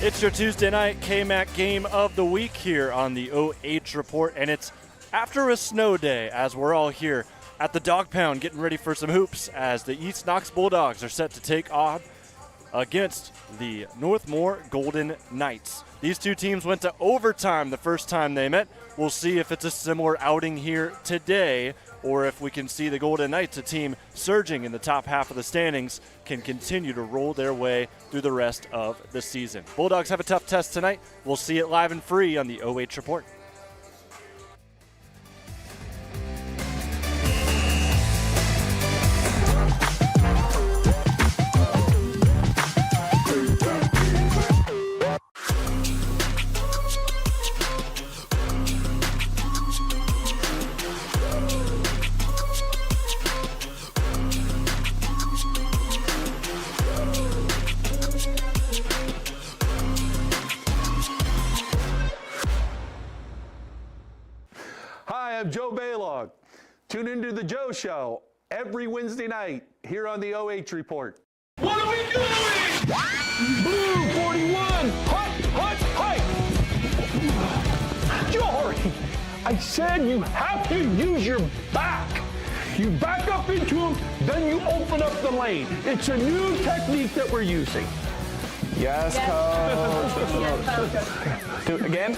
It's your Tuesday night KMAC game of the week here on the OH Report, and it's after a snow day as we're all here at the Dog Pound getting ready for some hoops as the East Knox Bulldogs are set to take on against the Northmor Golden Knights. These two teams went to overtime the first time they met. We'll see if it's a similar outing here today, or if we can see the Golden Knights, a team surging in the top half of the standings, can continue to roll their way through the rest of the season. Bulldogs have a tough test tonight. We'll see it live and free on the OH Report. I'm Joe Baylog. Tune into the Joe Show every Wednesday night here on the OH Report. What are we doing? Blue 41, hut. Jory, I said you have to use your back. You back up into him, then you open up the lane. It's a new technique that we're using. Yes, Coach. Do it again.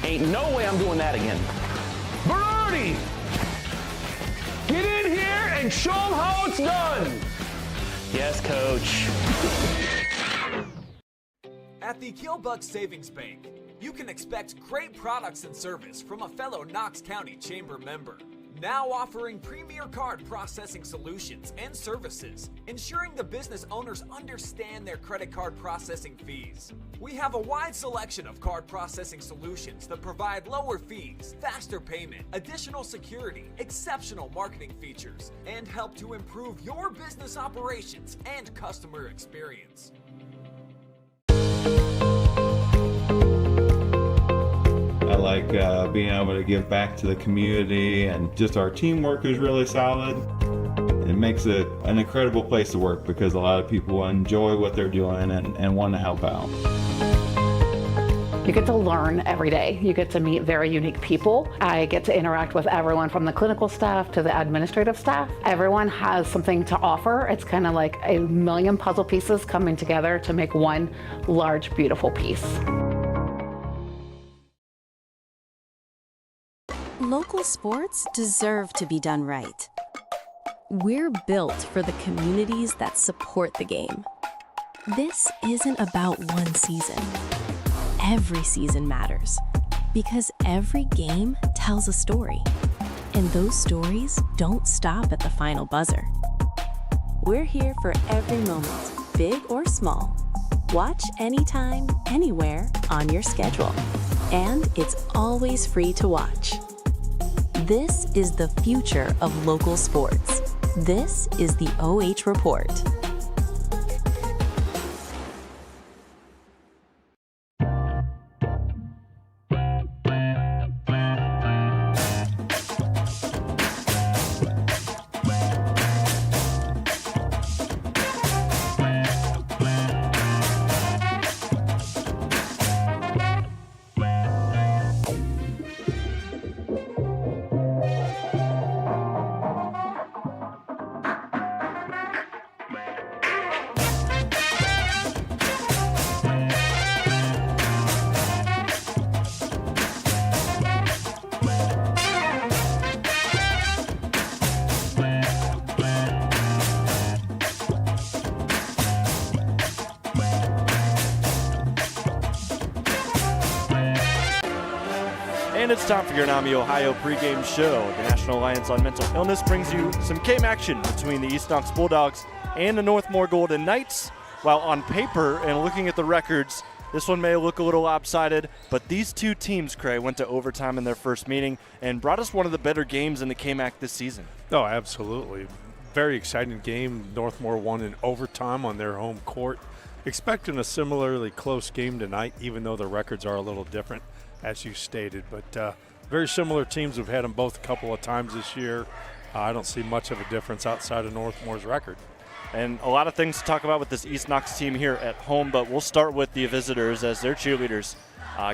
Ain't no way I'm doing that again. Berardi, get in here and show them how it's done. Yes, Coach. At the Killbuck Savings Bank, you can expect great products and service from a fellow Knox County Chamber member. Now offering premier card processing solutions and services, ensuring the business owners understand their credit card processing fees. We have a wide selection of card processing solutions that provide lower fees, faster payment, additional security, exceptional marketing features, and help to improve your business operations and customer experience. I like being able to give back to the community, and just our teamwork is really solid. It makes it an incredible place to work because a lot of people enjoy what they're doing and want to help out. You get to learn every day. You get to meet very unique people. I get to interact with everyone from the clinical staff to the administrative staff. Everyone has something to offer. It's kind of like a million puzzle pieces coming together to make one large, beautiful piece. Local sports deserve to be done right. We're built for the communities that support the game. This isn't about one season. Every season matters because every game tells a story, and those stories don't stop at the final buzzer. We're here for every moment, big or small. Watch anytime, anywhere on your schedule, and it's always free to watch. This is the future of local sports. This is the OH Report. And it's time for your NAMI Ohio pregame show. The National Alliance on Mental Illness brings you some game action between the East Knox Bulldogs and the Northmor Golden Knights. While on paper and looking at the records, this one may look a little lopsided, but these two teams, Cray, went to overtime in their first meeting and brought us one of the better games in the KMAC this season. Oh, absolutely. Very exciting game. Northmor won in overtime on their home court. Expecting a similarly close game tonight, even though the records are a little different, as you stated. But very similar teams. We've had them both a couple of times this year. I don't see much of a difference outside of Northmor's record. And a lot of things to talk about with this East Knox team here at home, but we'll start with the visitors as their cheerleaders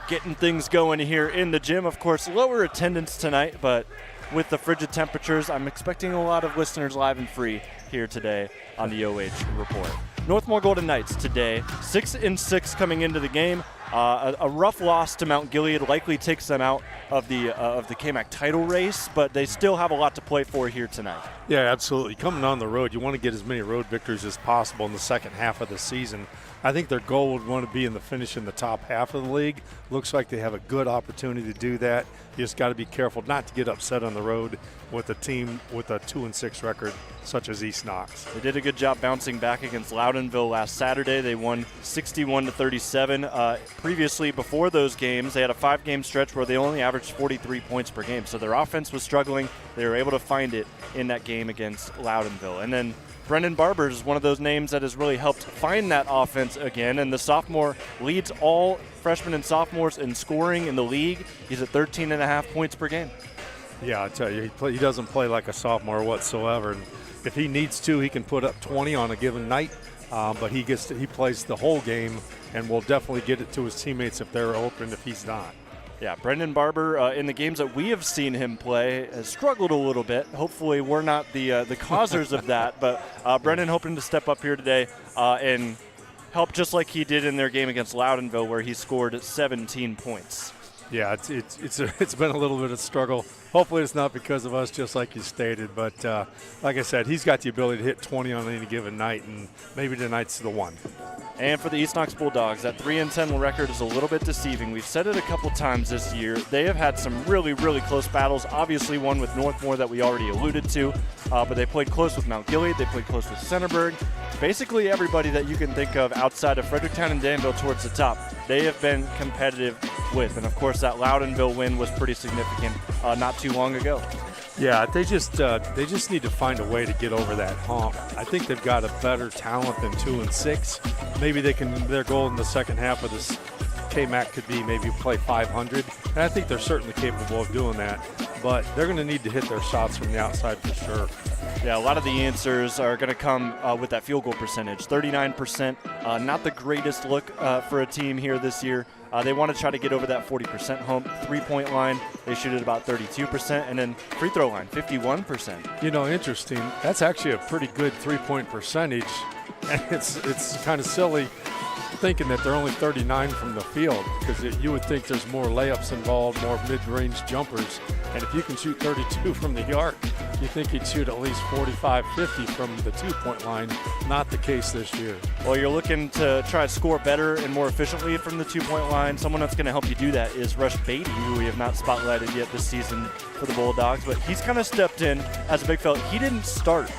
getting things going here in the gym. Of course, lower attendance tonight, but with the frigid temperatures, I'm expecting a lot of listeners live and free here today on the OH Report. Northmor Golden Knights today, 6-6 coming into the game. A rough loss to Mount Gilead likely takes them out of the KMAC title race, but they still have a lot to play for here tonight. Yeah, absolutely. Coming on the road, you want to get as many road victories as possible in the second half of the season. I think their goal would want to be in the finish in the top half of the league. Looks like they have a good opportunity to do that. You just got to be careful not to get upset on the road with a team with a 2-6 record such as East Knox. They did a good job bouncing back against Loudonville last Saturday. They won 61-37. Previously, before those games, they had a 5-game stretch where they only averaged 43 points per game. So their offense was struggling. They were able to find it in that game against Loudonville. And then Brendan Barber is one of those names that has really helped find that offense again. And the sophomore leads all freshmen and sophomores in scoring in the league. He's at 13.5 points per game. Yeah, I tell you, he doesn't play like a sophomore whatsoever. And if he needs to, he can put up 20 on a given night. But he plays the whole game and will definitely get it to his teammates if they're open if he's not. Yeah, Brendan Barber, in the games that we have seen him play, has struggled a little bit. Hopefully we're not the causers of that. But Brendan hoping to step up here today and help just like he did in their game against Loudonville where he scored 17 points. Yeah, it's been a little bit of a struggle. Hopefully it's not because of us, just like you stated. But like I said, he's got the ability to hit 20 on any given night, and maybe tonight's the one. And for the East Knox Bulldogs, that 3-10 record is a little bit deceiving. We've said it a couple times this year. They have had some really, really close battles. Obviously one with Northmor that we already alluded to, but they played close with Mount Gilead. They played close with Centerburg. Basically everybody that you can think of outside of Fredericktown and Danville towards the top, they have been competitive with. And of course that Loudonville win was pretty significant not too long ago. Yeah, they just need to find a way to get over that hump. I think they've got a better talent than 2 and 6. Maybe their goal in the second half of this KMAC could be maybe play 500, and I think they're certainly capable of doing that. But they're going to need to hit their shots from the outside for sure. Yeah, a lot of the answers are going to come with that field goal percentage, 39%. Not the greatest look for a team here this year. They want to try to get over that 40% hump. 3-point line, they shoot at about 32%, and then free throw line, 51%. You know, interesting. That's actually a pretty good 3-point percentage, and it's kind of silly thinking that they're only 39 from the field, because you would think there's more layups involved, more mid-range jumpers, and if you can shoot 32 from the arc, you think he'd shoot at least 45, 50 from the 2-point line. Not the case this year. Well, you're looking to try to score better and more efficiently from the 2-point line. Someone that's going to help you do that is Rush Beatty, who we have not spotlighted yet this season for the Bulldogs, but he's kind of stepped in as a big fella. He didn't start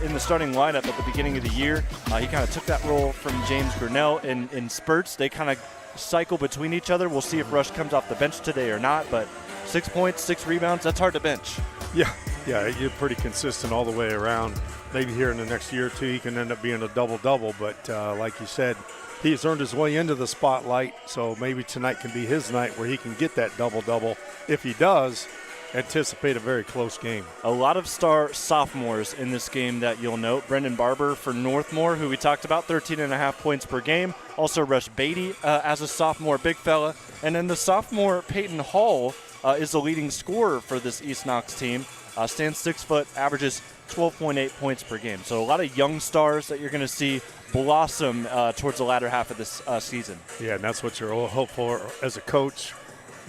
in the starting lineup at the beginning of the year. He kind of took that role from James Grinnell in spurts. They kind of cycle between each other. We'll see if Rush comes off the bench today or not, but 6 points, 6 rebounds, that's hard to bench. Yeah, you're pretty consistent all the way around. Maybe here in the next year or two he can end up being a double-double, but like you said, he's earned his way into the spotlight, so maybe tonight can be his night where he can get that double-double. If he does, anticipate a very close game. A lot of star sophomores in this game that you'll note. Brendan Barber for Northmor, who we talked about, 13.5 points per game. Also Rush Beatty as a sophomore, big fella. And then the sophomore Peyton Hall is the leading scorer for this East Knox team. Stands 6 foot, averages 12.8 points per game. So a lot of young stars that you're going to see blossom towards the latter half of this season. Yeah, and that's what you're hopeful for as a coach.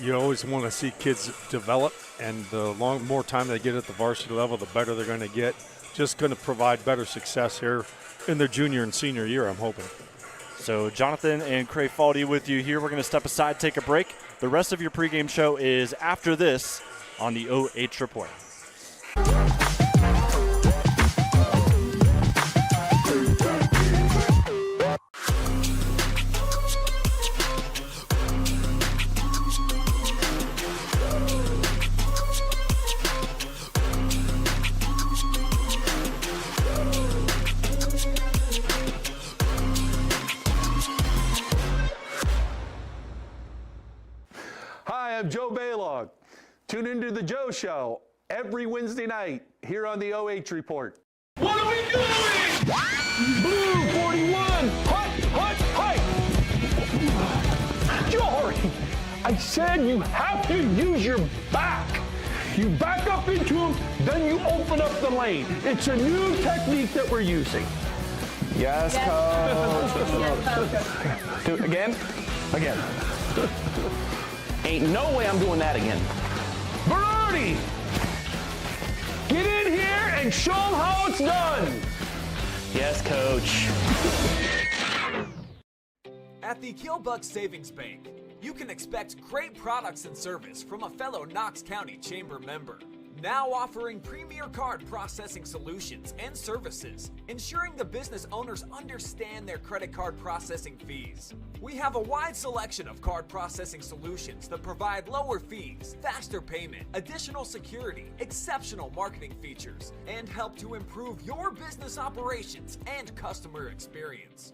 You always want to see kids develop, and the more time they get at the varsity level, the better they're going to get. Just going to provide better success here in their junior and senior year, I'm hoping. So Jonathan and Cray Faldy with you here. We're going to step aside, take a break. The rest of your pregame show is after this on the OH Report. Hi, I'm Joe Baylog. Tune into the Joe Show every Wednesday night here on the OH Report. What are we doing? Blue 41, hut. Jory, I said you have to use your back. You back up into him, then you open up the lane. It's a new technique that we're using. Yes, coach. Do it again. Ain't no way I'm doing that again. Berardi, get in here and show them how it's done. Yes, coach. At the Killbuck Savings Bank, you can expect great products and service from a fellow Knox County Chamber member. Now offering premier card processing solutions and services, ensuring the business owners understand their credit card processing fees. We have a wide selection of card processing solutions that provide lower fees, faster payment, additional security, exceptional marketing features, and help to improve your business operations and customer experience.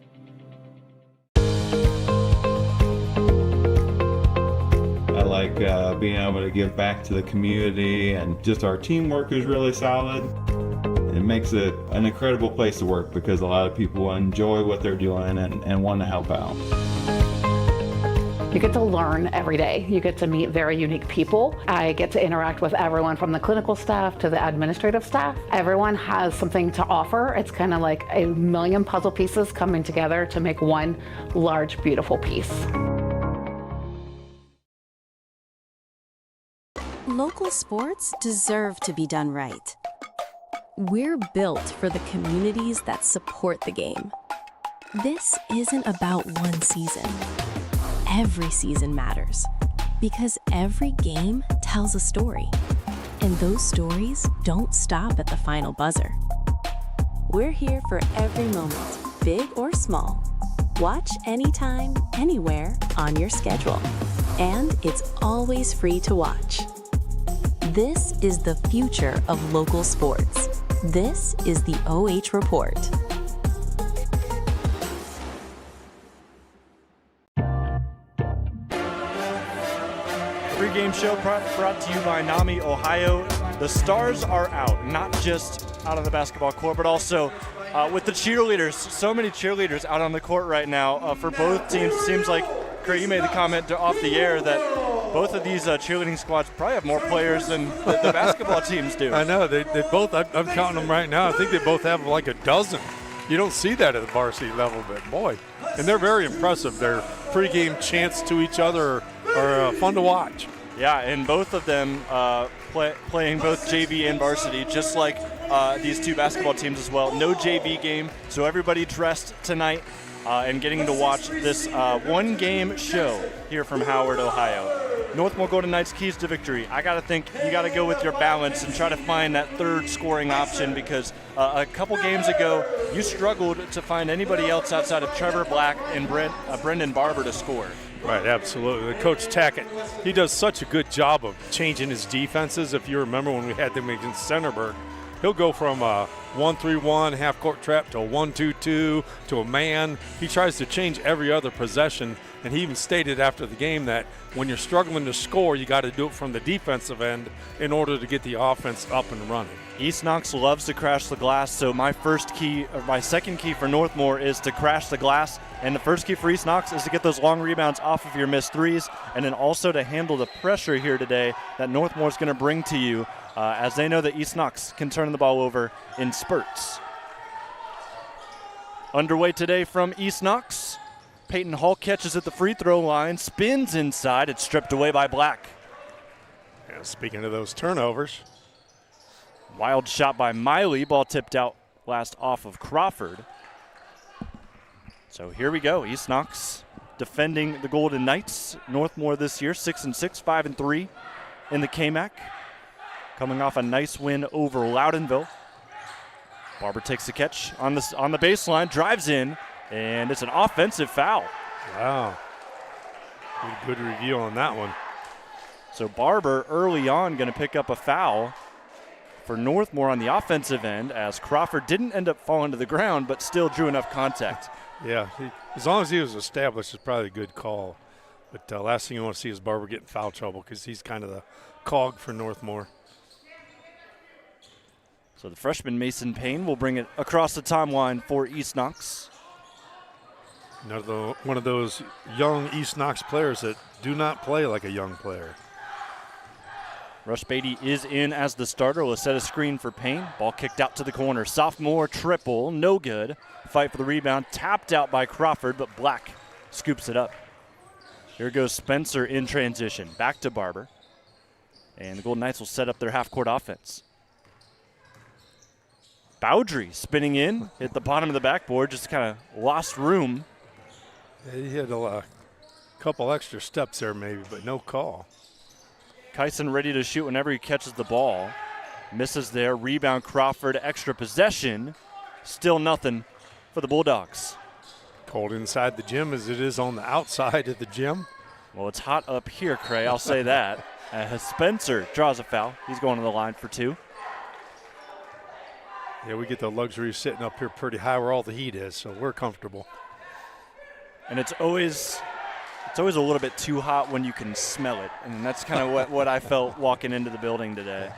I like being able to give back to the community, and just our teamwork is really solid. It makes it an incredible place to work because a lot of people enjoy what they're doing and want to help out. You get to learn every day. You get to meet very unique people. I get to interact with everyone from the clinical staff to the administrative staff. Everyone has something to offer. It's kind of like a million puzzle pieces coming together to make one large, beautiful piece. Local sports deserve to be done right. We're built for the communities that support the game. This isn't about one season. Every season matters because every game tells a story. And those stories don't stop at the final buzzer. We're here for every moment, big or small. Watch anytime, anywhere, on your schedule. And it's always free to watch. This is the future of local sports. This is the OH Report. Pregame show brought to you by NAMI Ohio. The stars are out, not just out on the basketball court, but also with the cheerleaders. So many cheerleaders out on the court right now for both teams. It seems like, Craig, you made the comment off the air that both of these cheerleading squads probably have more players than the basketball teams do. I know. They both, I'm counting them right now. I think they both have like a dozen. You don't see that at the varsity level, but boy. And they're very impressive. Their pregame chants to each other are fun to watch. Yeah, and both of them playing both JV and varsity, just like these two basketball teams as well. No JV game, so everybody dressed tonight and getting to watch this one-game show here from Howard, Ohio. Northmor Golden Knights keys to victory. I got to think you got to go with your balance and try to find that third scoring option because a couple games ago you struggled to find anybody else outside of Trevor Black and Brendan Barber to score. Right, absolutely. Coach Tackett, he does such a good job of changing his defenses. If you remember when we had them against Centerburg, he'll go from a 1-3-1 half-court trap to a 1-2-2 to a man. He tries to change every other possession, and he even stated after the game that when you're struggling to score, you got to do it from the defensive end in order to get the offense up and running. East Knox loves to crash the glass, so my second key for Northmor is to crash the glass, and the first key for East Knox is to get those long rebounds off of your missed threes, and then also to handle the pressure here today that Northmor is going to bring to you, as they know that East Knox can turn the ball over in spurts. Underway today from East Knox. Peyton Hall catches at the free throw line, spins inside, it's stripped away by Black. And speaking of those turnovers, wild shot by Miley, ball tipped out last off of Crawford. So here we go, East Knox defending the Golden Knights. Northmor this year, 6-6, 5-3 in the KMAC. Coming off a nice win over Loudonville. Barber takes the catch on the baseline, drives in, and it's an offensive foul. Wow. Good review on that one. So Barber early on going to pick up a foul for Northmor on the offensive end, as Crawford didn't end up falling to the ground, but still drew enough contact. Yeah, as long as he was established, it's probably a good call. But last thing you want to see is Barber get in foul trouble because he's kind of the cog for Northmor. So the freshman Mason Payne will bring it across the timeline for East Knox. Another one of those young East Knox players that do not play like a young player. Rush Beatty is in as the starter. Will set a screen for Payne. Ball kicked out to the corner. Sophomore triple, no good. Fight for the rebound, tapped out by Crawford, but Black scoops it up. Here goes Spencer in transition. Back to Barber. And the Golden Knights will set up their half-court offense. Bowdry spinning in, hit the bottom of the backboard, just kind of lost room. Yeah, he had a couple extra steps there maybe, but no call. Kyson ready to shoot whenever he catches the ball. Misses there, rebound Crawford, extra possession. Still nothing for the Bulldogs. Cold inside the gym as it is on the outside of the gym. Well, it's hot up here, Cray, I'll say that. Spencer draws a foul. He's going to the line for two. Yeah, we get the luxury of sitting up here pretty high where all the heat is, so we're comfortable. And it's always a little bit too hot when you can smell it, and that's kind of what I felt walking into the building today.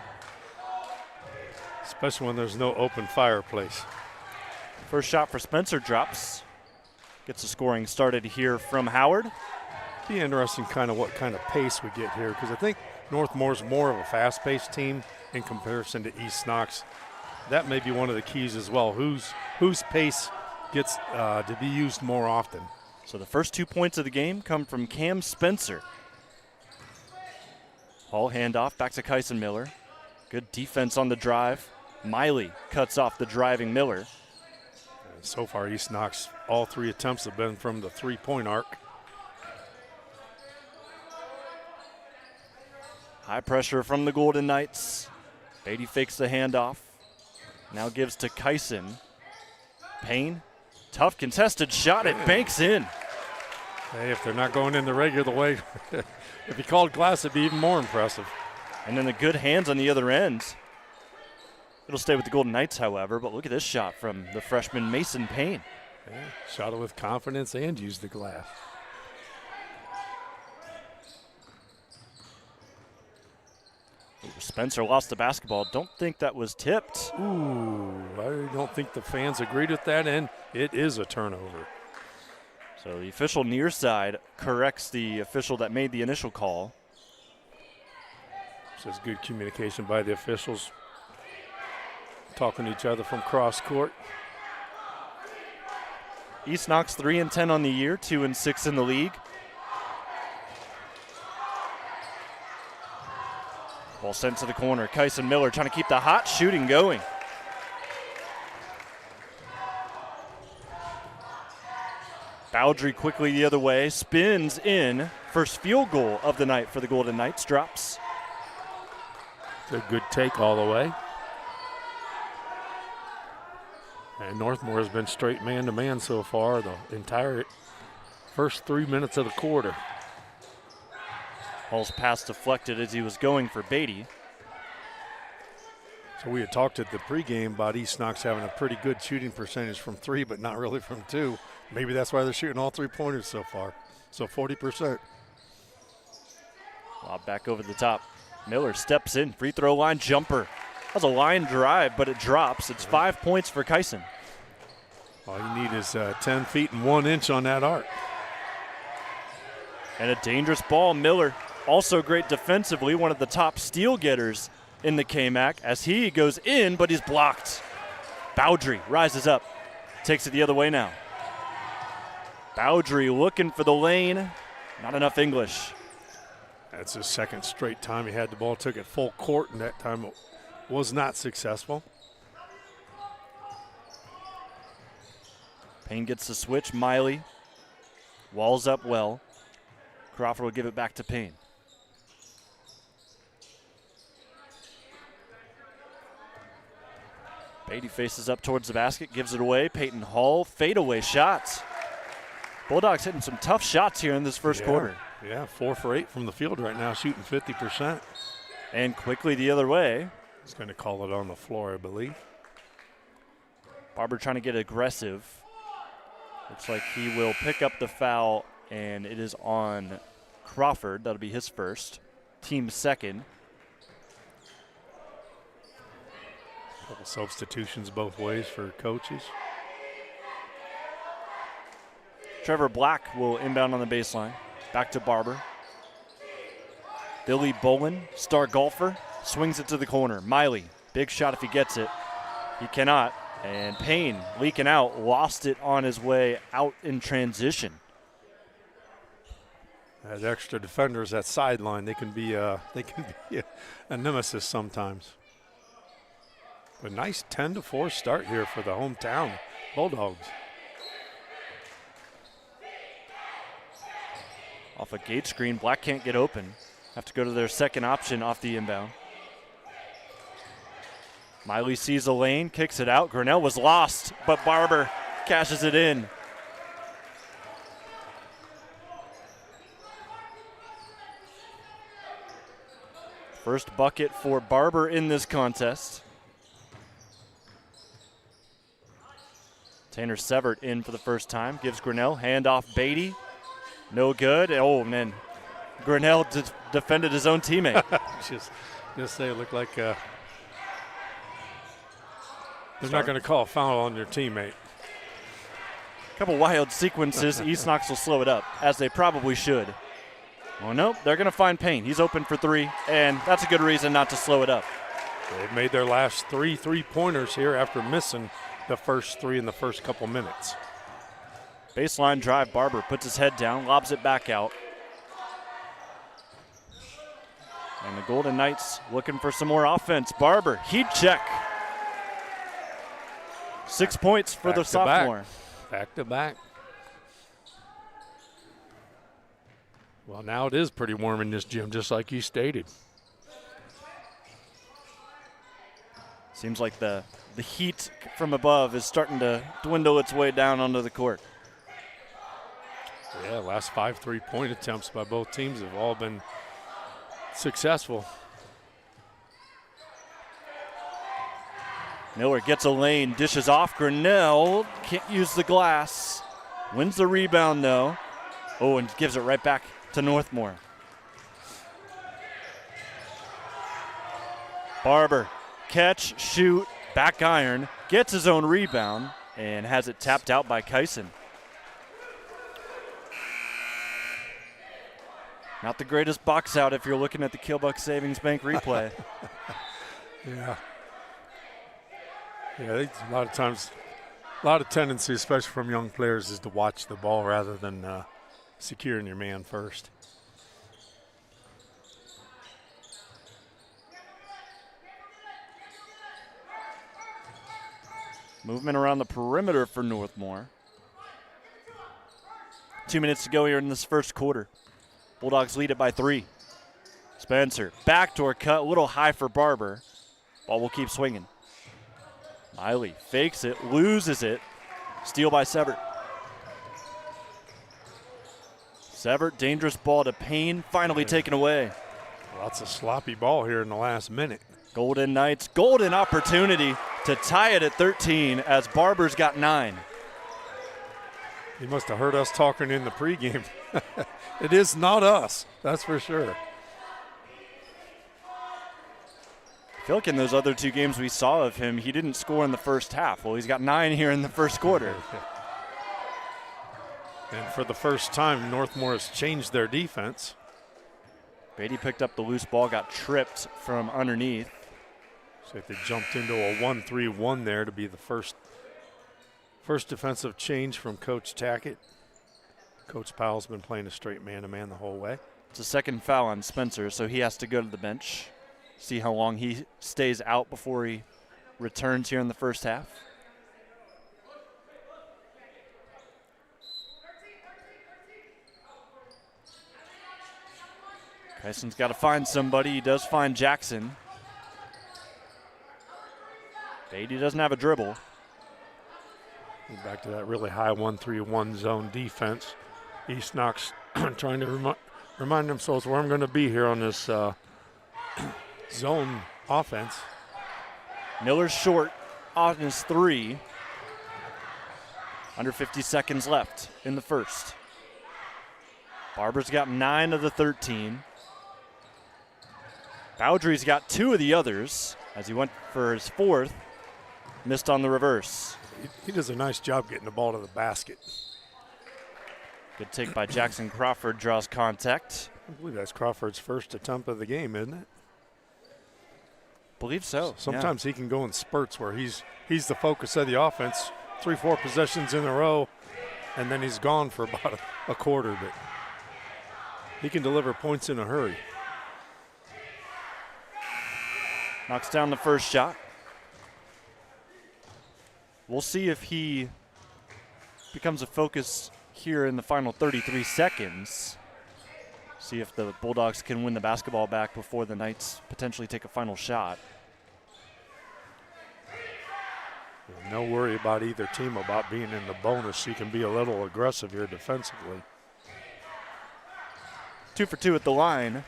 Especially when there's no open fireplace. First shot for Spencer drops. Gets the scoring started here from Howard. Be interesting what kind of pace we get here, because I think Northmore's more of a fast-paced team in comparison to East Knox. That may be one of the keys as well. Whose pace gets to be used more often. So the first 2 points of the game come from Cam Spencer. Hall handoff back to Kyson Miller. Good defense on the drive. Miley cuts off the driving Miller. So far, East Knox, all 3 attempts have been from the 3-point arc. High pressure from the Golden Knights. Beatty fakes the handoff. Now gives to Kyson. Payne, tough contested shot. It banks in. Hey, if they're not going in the regular way, if he called glass, it'd be even more impressive. And then the good hands on the other end. It'll stay with the Golden Knights, however, but look at this shot from the freshman Mason Payne. Yeah, shot it with confidence and used the glass. Ooh, Spencer lost the basketball. Don't think that was tipped. Ooh, I don't think the fans agreed with that, and it is a turnover. So the official near side corrects the official that made the initial call. This is good communication by the officials, talking to each other from cross court. East Knox 3-10 on the year, 2-6 in the league. Ball sent to the corner. Kyson Miller trying to keep the hot shooting going. Bowdry quickly the other way, spins in. First field goal of the night for the Golden Knights, drops. It's a good take all the way. And Northmor has been straight man-to-man so far the entire first 3 minutes of the quarter. Hall's pass deflected as he was going for Beatty. So we had talked at the pregame about East Knox having a pretty good shooting percentage from 3, but not really from 2. Maybe that's why they're shooting all 3-pointers so far. So 40%. Lob back over the top. Miller steps in, free throw line jumper. That's a line drive, but it drops. It's 5 points for Kyson. All you need is 10 feet and 1 inch on that arc. And a dangerous ball. Miller also great defensively, one of the top steal getters in the KMAC as he goes in, but he's blocked. Bowdry rises up, takes it the other way now. Bowdry looking for the lane, not enough English. That's his second straight time he had the ball, took it full court, and that time it was not successful. Payne gets the switch. Miley walls up well. Crawford will give it back to Payne. Beatty faces up towards the basket, gives it away. Peyton Hall, fadeaway shots. Bulldogs hitting some tough shots here in this first quarter. Yeah, 4 for 8 from the field right now, shooting 50%. And quickly the other way. He's going to call it on the floor, I believe. Barber trying to get aggressive. Looks like he will pick up the foul, and it is on Crawford. That'll be his first. Team second. Couple substitutions both ways for coaches. Trevor Black will inbound on the baseline. Back to Barber. Billy Bolin, star golfer, swings it to the corner. Miley, big shot if he gets it. He cannot. And Payne leaking out, lost it on his way out in transition. As extra defenders at sideline, they can be a nemesis sometimes. A nice 10-4 start here for the hometown Bulldogs. Off a gate screen, Black can't get open. Have to go to their second option off the inbound. Miley sees a lane, kicks it out. Grinnell was lost, but Barber cashes it in. First bucket for Barber in this contest. Tanner Severt in for the first time. Gives Grinnell, handoff Beatty. No good. Oh, man. Grinnell defended his own teammate. just say it looked like they're not going to call a foul on their teammate. A couple wild sequences. East Knox will slow it up, as they probably should. Oh, no, they're going to find Payne. He's open for 3, and that's a good reason not to slow it up. They've made their last 3 3-pointers here after missing the first 3 in the first couple minutes. Baseline drive, Barber puts his head down, lobs it back out. And the Golden Knights looking for some more offense. Barber, heat check. 6 points for the sophomore. Back to back. Well, now it is pretty warm in this gym, just like you stated. Seems like the heat from above is starting to dwindle its way down onto the court. Yeah, last 5 3-point attempts by both teams have all been successful. Miller gets a lane, dishes off. Grinnell can't use the glass. Wins the rebound, though. Oh, and gives it right back to Northmor. Barber, catch, shoot, back iron, gets his own rebound, and has it tapped out by Kyson. Not the greatest box out if you're looking at the Killbuck Savings Bank replay. Yeah. Yeah, a lot of times, a lot of tendency, especially from young players, is to watch the ball rather than securing your man first. Movement around the perimeter for Northmor. 2 minutes to go here in this first quarter. Bulldogs lead it by 3. Spencer, backdoor cut, a little high for Barber. Ball will keep swinging. Miley fakes it, loses it. Steal by Severt. Severt, dangerous ball to Payne, finally taken away. Lots of sloppy ball here in the last minute. Golden Knights, golden opportunity to tie it at 13 as Barber's got 9. He must have heard us talking in the pregame. It is not us, that's for sure. I feel like in those other 2 games we saw of him, he didn't score in the first half. Well, he's got 9 here in the first quarter. And for the first time, Northmor has changed their defense. Beatty picked up the loose ball, got tripped from underneath. So they jumped into a 1-3-1 there to be the first defensive change from Coach Tackett. Coach Powell's been playing a straight man-to-man the whole way. It's a second foul on Spencer, so he has to go to the bench. See how long he stays out before he returns here in the first half. Kyson's got to find somebody. He does find Jackson. Beatty doesn't have a dribble. Back to that really high 1-3-1 zone defense. East Knox trying to remind themselves where I'm going to be here on this zone offense. Miller's short on his 3. Under 50 seconds left in the first. Barber's got 9 of the 13. Bowdry's got 2 of the others as he went for his 4th. Missed on the reverse. He does a nice job getting the ball to the basket. Good take by Jackson Crawford, draws contact. I believe that's Crawford's first attempt of the game, isn't it? Believe so. Sometimes he can go in spurts where he's the focus of the offense, 3-4 possessions in a row, and then he's gone for about a quarter. But he can deliver points in a hurry. Knocks down the first shot. We'll see if he becomes a focus here in the final 33 seconds. See if the Bulldogs can win the basketball back before the Knights potentially take a final shot. No worry about either team about being in the bonus. You can be a little aggressive here defensively. 2 for 2 at the line.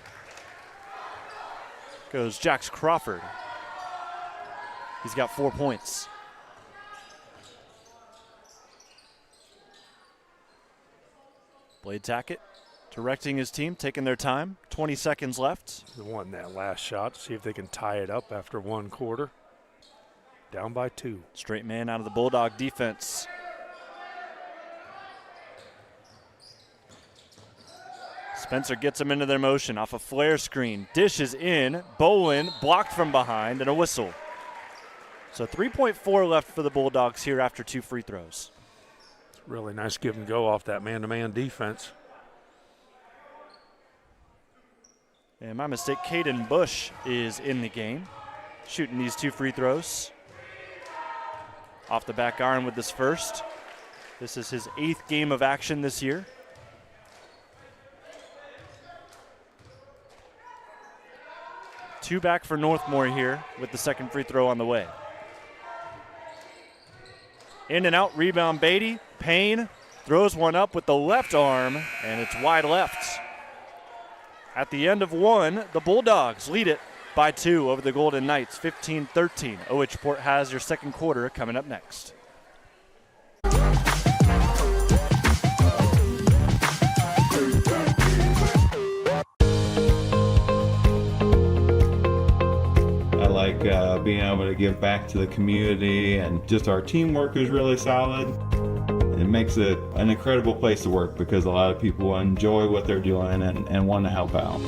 Goes Jax Crawford. He's got 4 points. Blade Tackett directing his team, taking their time. 20 seconds left. They want that last shot to see if they can tie it up after 1 quarter. Down by 2. Straight man out of the Bulldog defense. Spencer gets him into their motion off a flare screen. Dishes in. Bolin blocked from behind and a whistle. So 3.4 left for the Bulldogs here after 2 free throws. Really nice give and go off that man-to-man defense. And my mistake, Caden Bush is in the game, shooting these 2 free throws. Off the back iron with this first. This is his 8th game of action this year. Two back for Northmor here with the second free throw on the way. In and out, rebound Beatty. Payne throws one up with the left arm, and it's wide left. At the end of one, the Bulldogs lead it by 2 over the Golden Knights, 15-13. OH.REPORT has your second quarter coming up next. Being able to give back to the community, and just our teamwork is really solid. It makes it an incredible place to work because a lot of people enjoy what they're doing and want to help out.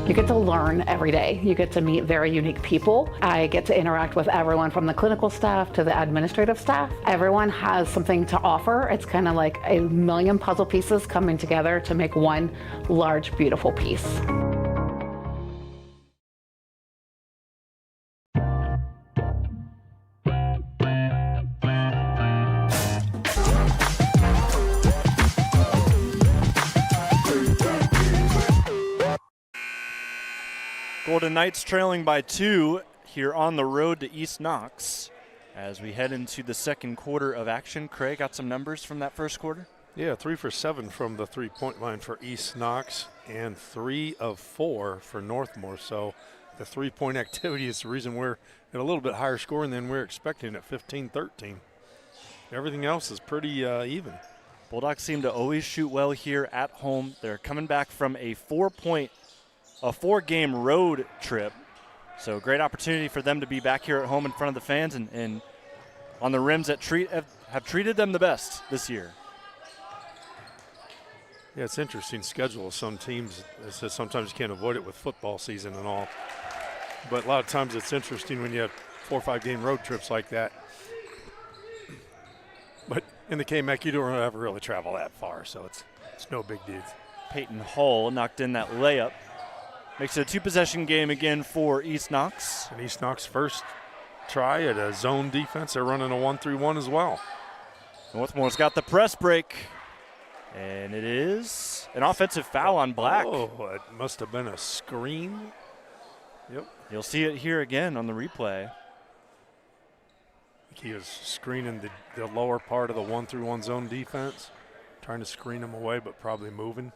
You get to learn every day. You get to meet very unique people. I get to interact with everyone from the clinical staff to the administrative staff. Everyone has something to offer. It's kind of like a million puzzle pieces coming together to make one large, beautiful piece. Golden Knights trailing by 2 here on the road to East Knox as we head into the second quarter of action. Craig, got some numbers from that first quarter? Yeah, 3 for 7 from the three-point line for East Knox and 3 of 4 for Northmor. So the three-point activity is the reason we're at a little bit higher scoring than we're expecting at 15-13. Everything else is pretty even. Bulldogs seem to always shoot well here at home. They're coming back from a 4-game road trip. So great opportunity for them to be back here at home in front of the fans and on the rims that have treated them the best this year. Yeah, it's interesting schedule. Some teams, sometimes you can't avoid it with football season and all. But a lot of times it's interesting when you have 4 or 5 game road trips like that. But in the KMAC, you don't ever really travel that far, so it's no big deal. Peyton Hall knocked in that layup. Makes it a 2-possession game again for East Knox. And East Knox first try at a zone defense. They're running a 1-3-1 as well. Northmore's got the press break. And it is an offensive foul on Black. Oh, it must have been a screen. Yep. You'll see it here again on the replay. He was screening the lower part of the 1-3-1 zone defense, trying to screen him away, but probably moving.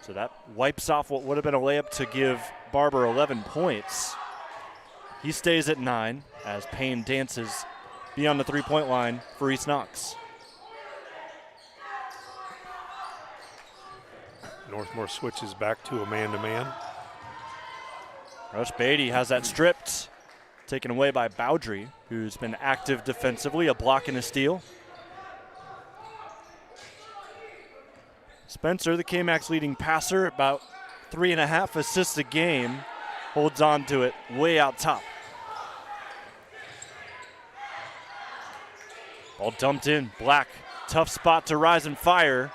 So that wipes off what would have been a layup to give Barber 11 points. He stays at 9 as Payne dances beyond the three-point line for East Knox. Northmor switches back to a man-to-man. Rush Beatty has that stripped, taken away by Bowdry, who's been active defensively, a block and a steal. Spencer, the KMAC's leading passer, about 3.5 assists a game, holds on to it way out top. Ball dumped in. Black, tough spot to rise and fire.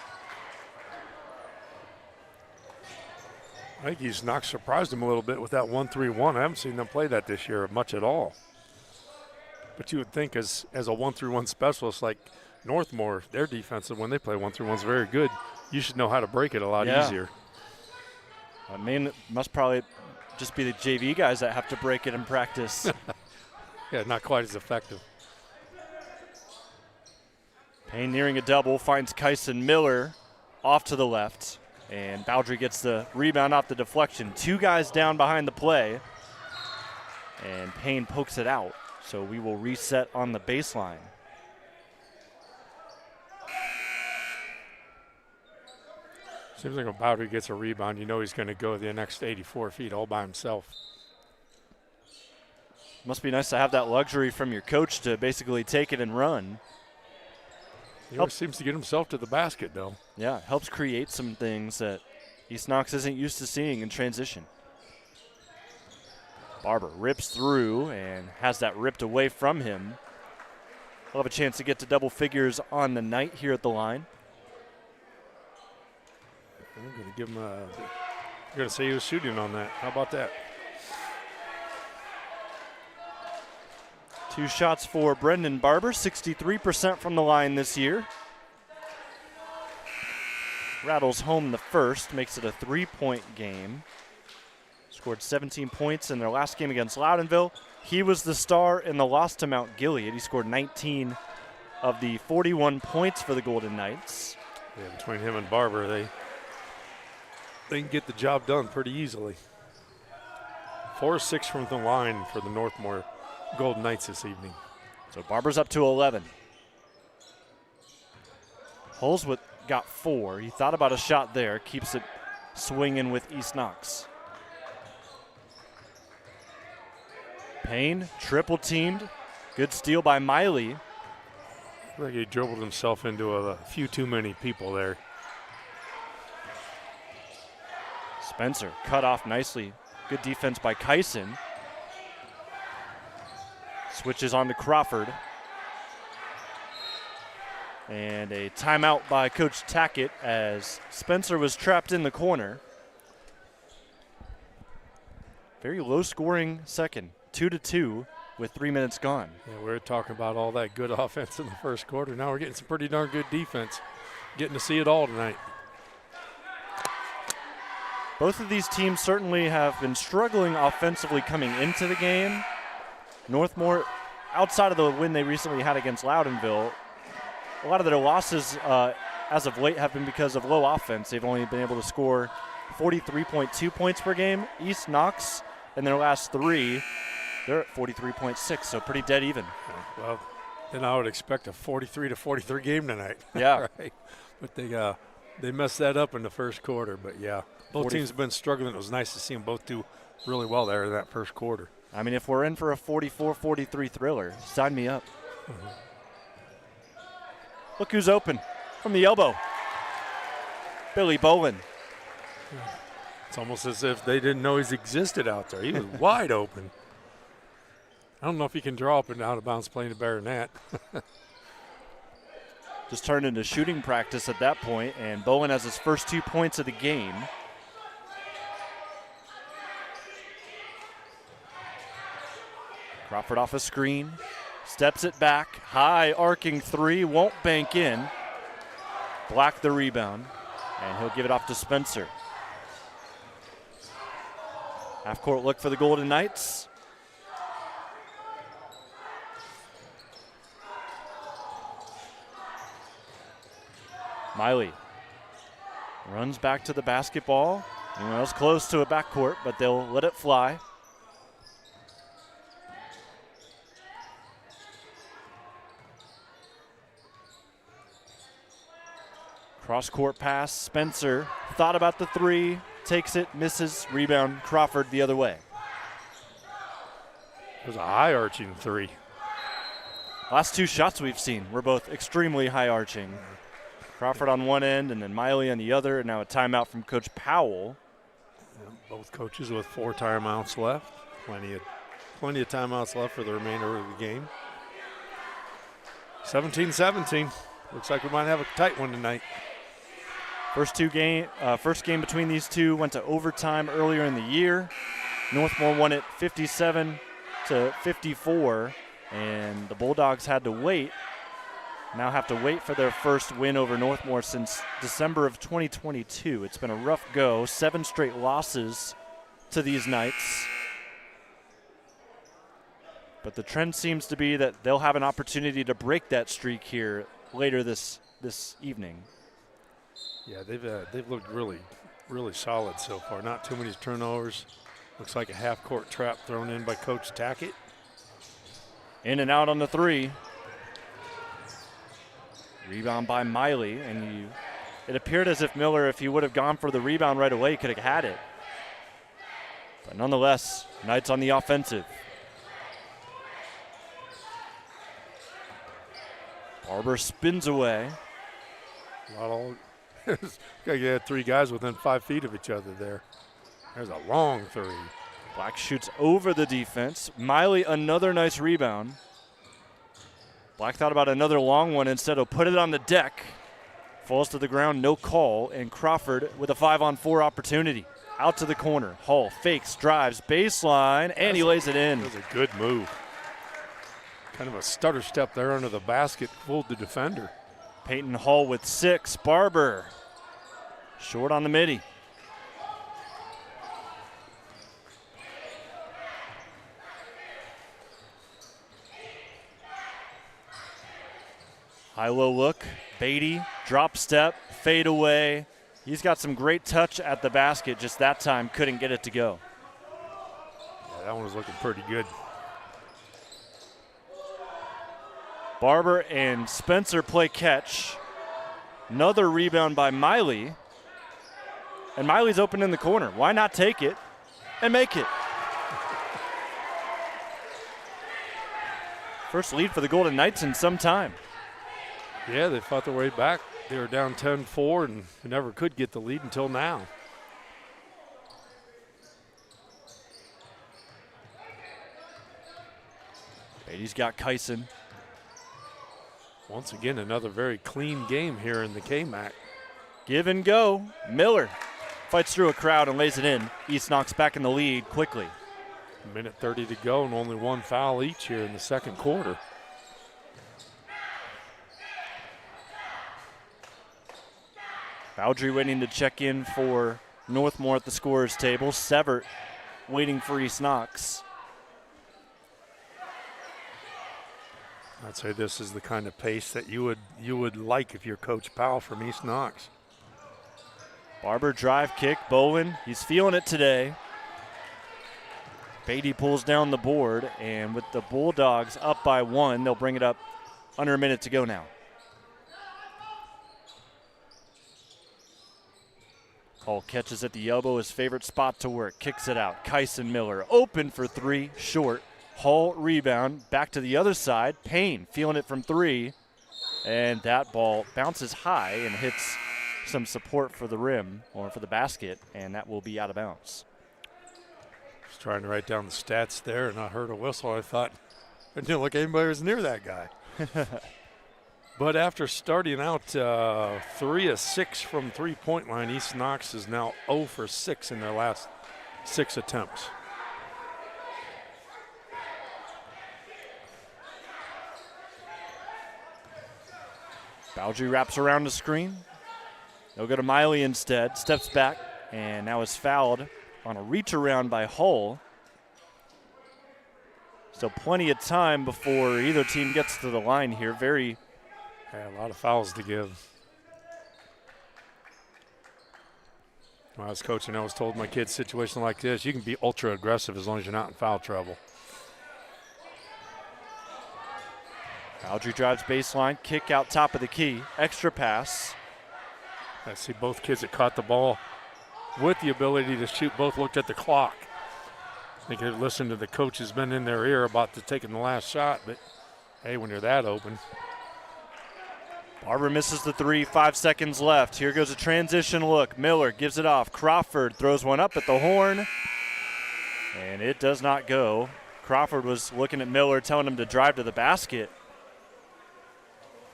I think East Knox surprised him a little bit with that 1-3-1. I haven't seen them play that this year much at all. But you would think as a 1-3-1 specialist like Northmor, their defensive, when they play 1-3-1 is very good. You should know how to break it a lot easier. I mean, it must probably just be the JV guys that have to break it in practice. Yeah, not quite as effective. Payne nearing a double, finds Kyson Miller off to the left. And Bowdry gets the rebound off the deflection. 2 guys down behind the play. And Payne pokes it out. So we will reset on the baseline. Seems like when Bowdry gets a rebound, you know he's going to go the next 84 feet all by himself. Must be nice to have that luxury from your coach to basically take it and run. He always seems to get himself to the basket, though. Yeah, helps create some things that East Knox isn't used to seeing in transition. Barber rips through and has that ripped away from him. He'll have a chance to get to double figures on the night here at the line. I'm going to give him a. You're going to say he was shooting on that. How about that? 2 shots for Brendan Barber, 63% from the line this year. Rattles home the first, makes it a 3-point game. Scored 17 points in their last game against Loudonville. He was the star in the loss to Mount Gilead. He scored 19 of the 41 points for the Golden Knights. Yeah, between him and Barber, they can get the job done pretty easily. 4-6 from the line for the Northmor Golden Knights this evening. So Barber's up to 11. Holsworth got 4. He thought about a shot there, keeps it swinging with East Knox. Payne triple teamed. Good steal by Miley. I think he dribbled himself into a few too many people there. Spencer cut off nicely. Good defense by Kyson. Switches on to Crawford. And a timeout by Coach Tackett as Spencer was trapped in the corner. Very low scoring second, 2-2 with 3 minutes gone. Yeah, we were talking about all that good offense in the first quarter. Now we're getting some pretty darn good defense. Getting to see it all tonight. Both of these teams certainly have been struggling offensively coming into the game. Northmor, outside of the win they recently had against Loudonville, a lot of their losses as of late have been because of low offense. They've only been able to score 43.2 points per game. East Knox, in their last 3, they're at 43.6, so pretty dead even. Well, then I would expect a 43-43 game tonight. Yeah. Right. But they messed that up in the first quarter. But, yeah, both teams have been struggling. It was nice to see them both do really well there in that first quarter. I mean, if we're in for a 44-43 thriller, sign me up. Mm-hmm. Look who's open from the elbow. Billy Bolin. It's almost as if they didn't know he existed out there. He was wide open. I don't know if he can draw up and out of bounds playing the Baronet. Just turned into shooting practice at that point, and Bowen has his first 2 points of the game. Crawford off a screen, steps it back, high arcing 3, won't bank in. Black the rebound, and he'll give it off to Spencer. Half-court look for the Golden Knights. Miley runs back to the basketball. Anyone else close to a backcourt, but they'll let it fly. Cross-court pass, Spencer thought about the 3, takes it, misses, rebound, Crawford the other way. It was a high-arching 3. Last 2 shots we've seen were both extremely high-arching. Crawford on one end and then Miley on the other, and now a timeout from Coach Powell. Yeah, both coaches with 4 timeouts left. Plenty of timeouts left for the remainder of the game. 17-17. Looks like we might have a tight one tonight. First game between these two went to overtime earlier in the year. Northmor won it 57-54, and the Bulldogs had to wait. Now have to wait for their first win over Northmor since December of 2022. It's been a rough go, 7 straight losses to these Knights. But the trend seems to be that they'll have an opportunity to break that streak here later this evening. Yeah, they've looked really, really solid so far. Not too many turnovers. Looks like a half-court trap thrown in by Coach Tackett. In and out on the 3. Rebound by Miley, and it appeared as if Miller, if he would have gone for the rebound right away, could have had it. But nonetheless, Knights on the offensive. Barber spins away. You had 3 guys within 5 feet of each other there. There's a long 3. Black shoots over the defense. Miley, another nice rebound. Black thought about another long one instead of put it on the deck Falls to the ground, no call, and Crawford with a 5-on-4 opportunity. Out to the corner. Hull fakes, drives, baseline, and he lays it in. That was a good move. Kind of a stutter step there under the basket, fooled the defender. Peyton Hull with 6. Barber short on the midi. High-low look. Beatty, drop step, fade away. He's got some great touch at the basket, just that time couldn't get it to go. Yeah, that one was looking pretty good. Barber and Spencer play catch. Another rebound by Miley. And Miley's open in the corner. Why not take it and make it? First lead for the Golden Knights in some time. Yeah, they fought their way back. They were down 10-4 and never could get the lead until now. Beatty's got Kyson. Once again, another very clean game here in the KMAC. Give and go. Miller fights through a crowd and lays it in. East Knox back in the lead quickly. A minute 30 to go and only one foul each here in the second quarter. Bowdry waiting to check in for Northmor at the scorer's table. Severt waiting for East Knox. I'd say this is the kind of pace that you would like if you're Coach Powell from East Knox. Barber drive kick. Bowen, he's feeling it today. Beatty pulls down the board, and with the Bulldogs up by 1, they'll bring it up under a minute to go now. Hull catches at the elbow, his favorite spot to work, kicks it out. Kyson Miller open for 3, short. Hull rebound, back to the other side. Payne feeling it from 3, and that ball bounces high and hits some support for the rim or for the basket, and that will be out of bounds. Just trying to write down the stats there, and I heard a whistle. I thought, it didn't look like anybody was near that guy. But after starting out 3 of 6 from three-point line, East Knox is now 0 for 6 in their last 6 attempts. Bowdry wraps around the screen. They'll go to Miley instead. Steps back and now is fouled on a reach around by Hull. So plenty of time before either team gets to the line here. Yeah, a lot of fouls to give. When I was coaching, I was told my kids, situation like this, you can be ultra aggressive as long as you're not in foul trouble. Bowdry drives baseline, kick out top of the key, extra pass. I see both kids that caught the ball with the ability to shoot both looked at the clock. They could listen to the coach who's been in their ear about taking the last shot, but hey, when you're that open. Barber misses the 3, 5 seconds left. Here goes a transition look. Miller gives it off. Crawford throws one up at the horn, and it does not go. Crawford was looking at Miller, telling him to drive to the basket.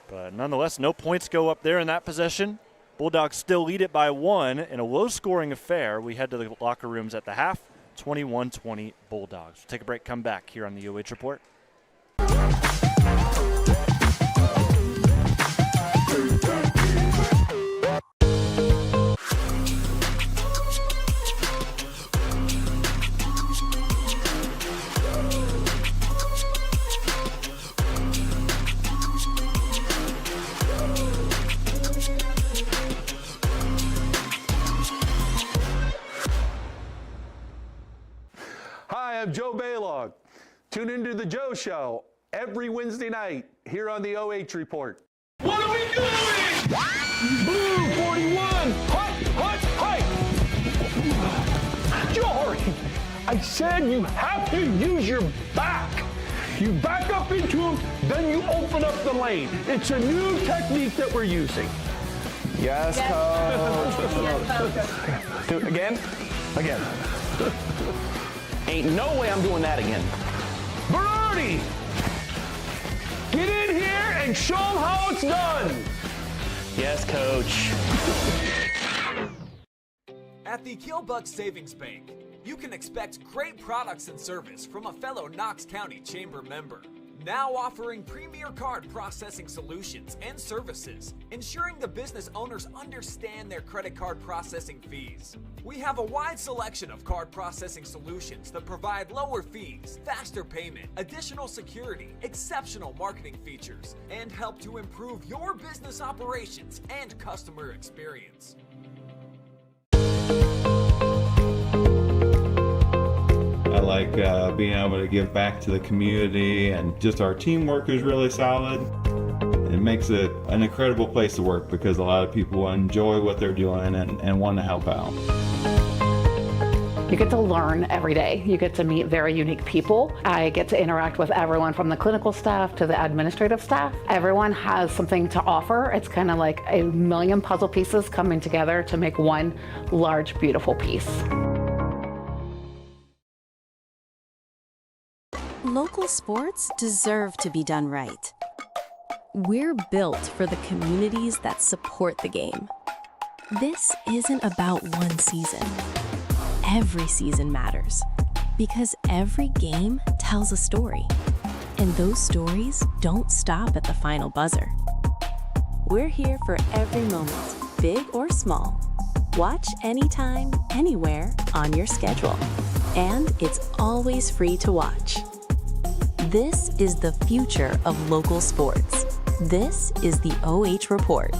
But nonetheless, no points go up there in that possession. Bulldogs still lead it by 1 in a low-scoring affair. We head to the locker rooms at the half, 21-20 Bulldogs. We'll take a break, come back here on the OH Report. I'm Joe Baylog. Tune into the Joe Show every Wednesday night here on the OH Report. What are we doing? Blue 41, hut. Jory, I said you have to use your back. You back up into him, then you open up the lane. It's a new technique that we're using. Yes, coach. Do it again. Ain't no way I'm doing that again. Berardi, get in here and show them how it's done. Yes, Coach. At the Killbuck Savings Bank, you can expect great products and service from a fellow Knox County Chamber member. Now offering premier card processing solutions and services, ensuring the business owners understand their credit card processing fees. We have a wide selection of card processing solutions that provide lower fees, faster payment, additional security, exceptional marketing features, and help to improve your business operations and customer experience. I like being able to give back to the community, and just our teamwork is really solid. It makes it an incredible place to work because a lot of people enjoy what they're doing and want to help out. You get to learn every day. You get to meet very unique people. I get to interact with everyone from the clinical staff to the administrative staff. Everyone has something to offer. It's kind of like a million puzzle pieces coming together to make one large, beautiful piece. Local sports deserve to be done right. We're built for the communities that support the game. This isn't about one season. Every season matters because every game tells a story, and those stories don't stop at the final buzzer. We're here for every moment, big or small. Watch anytime, anywhere on your schedule, and it's always free to watch. This is the future of local sports. This is the OH Report.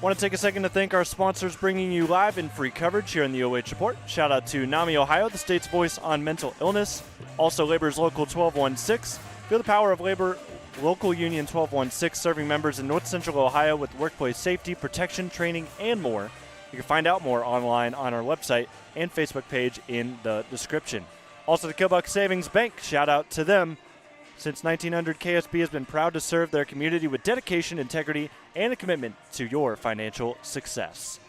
Want to take a second to thank our sponsors bringing you live and free coverage here in the OH Report. Shout out to NAMI Ohio, the state's voice on mental illness. Also Labor's Local 1216. Feel the power of Labor Local Union 1216, serving members in North Central Ohio with workplace safety, protection, training, and more. You can find out more online on our website and Facebook page in the description. Also the Killbuck Savings Bank, shout out to them. Since 1900, KSB has been proud to serve their community with dedication, integrity, and a commitment to your financial success.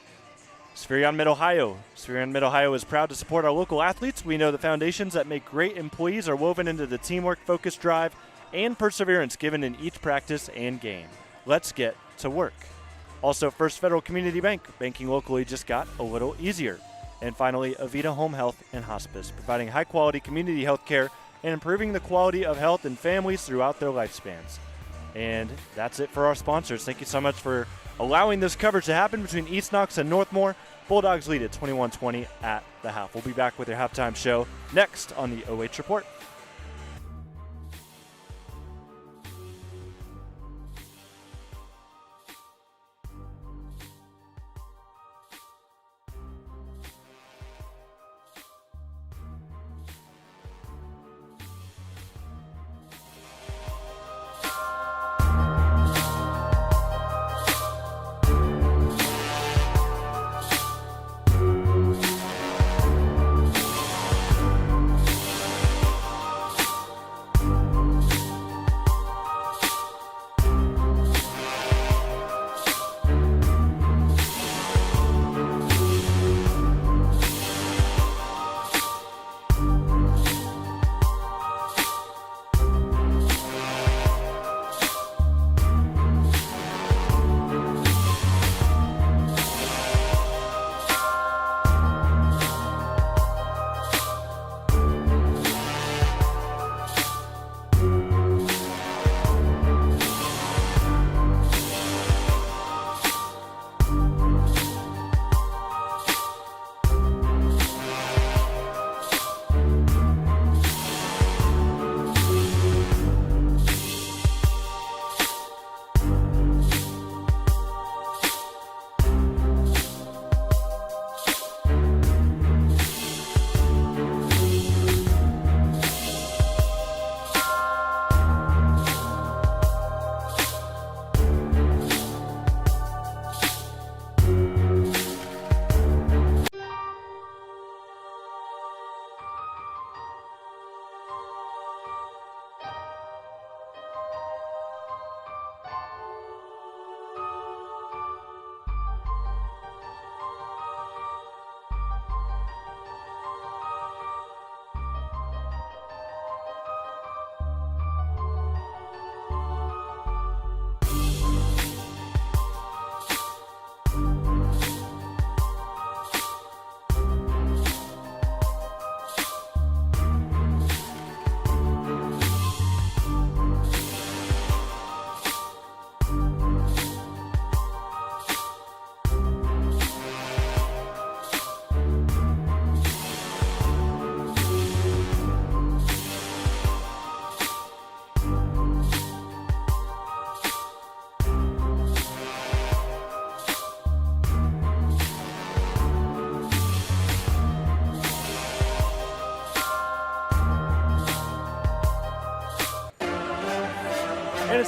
Spherion Mid-Ohio. Spherion Mid-Ohio is proud to support our local athletes. We know the foundations that make great employees are woven into the teamwork, focus, drive, and perseverance given in each practice and game. Let's get to work. Also, First Federal Community Bank. Banking locally just got a little easier. And finally, Avita Home Health and Hospice, providing high-quality community health care and improving the quality of health in families throughout their lifespans. And that's it for our sponsors. Thank you so much for allowing this coverage to happen between East Knox and Northmor. Bulldogs lead at 21-20 at the half. We'll be back with your halftime show next on the OH Report.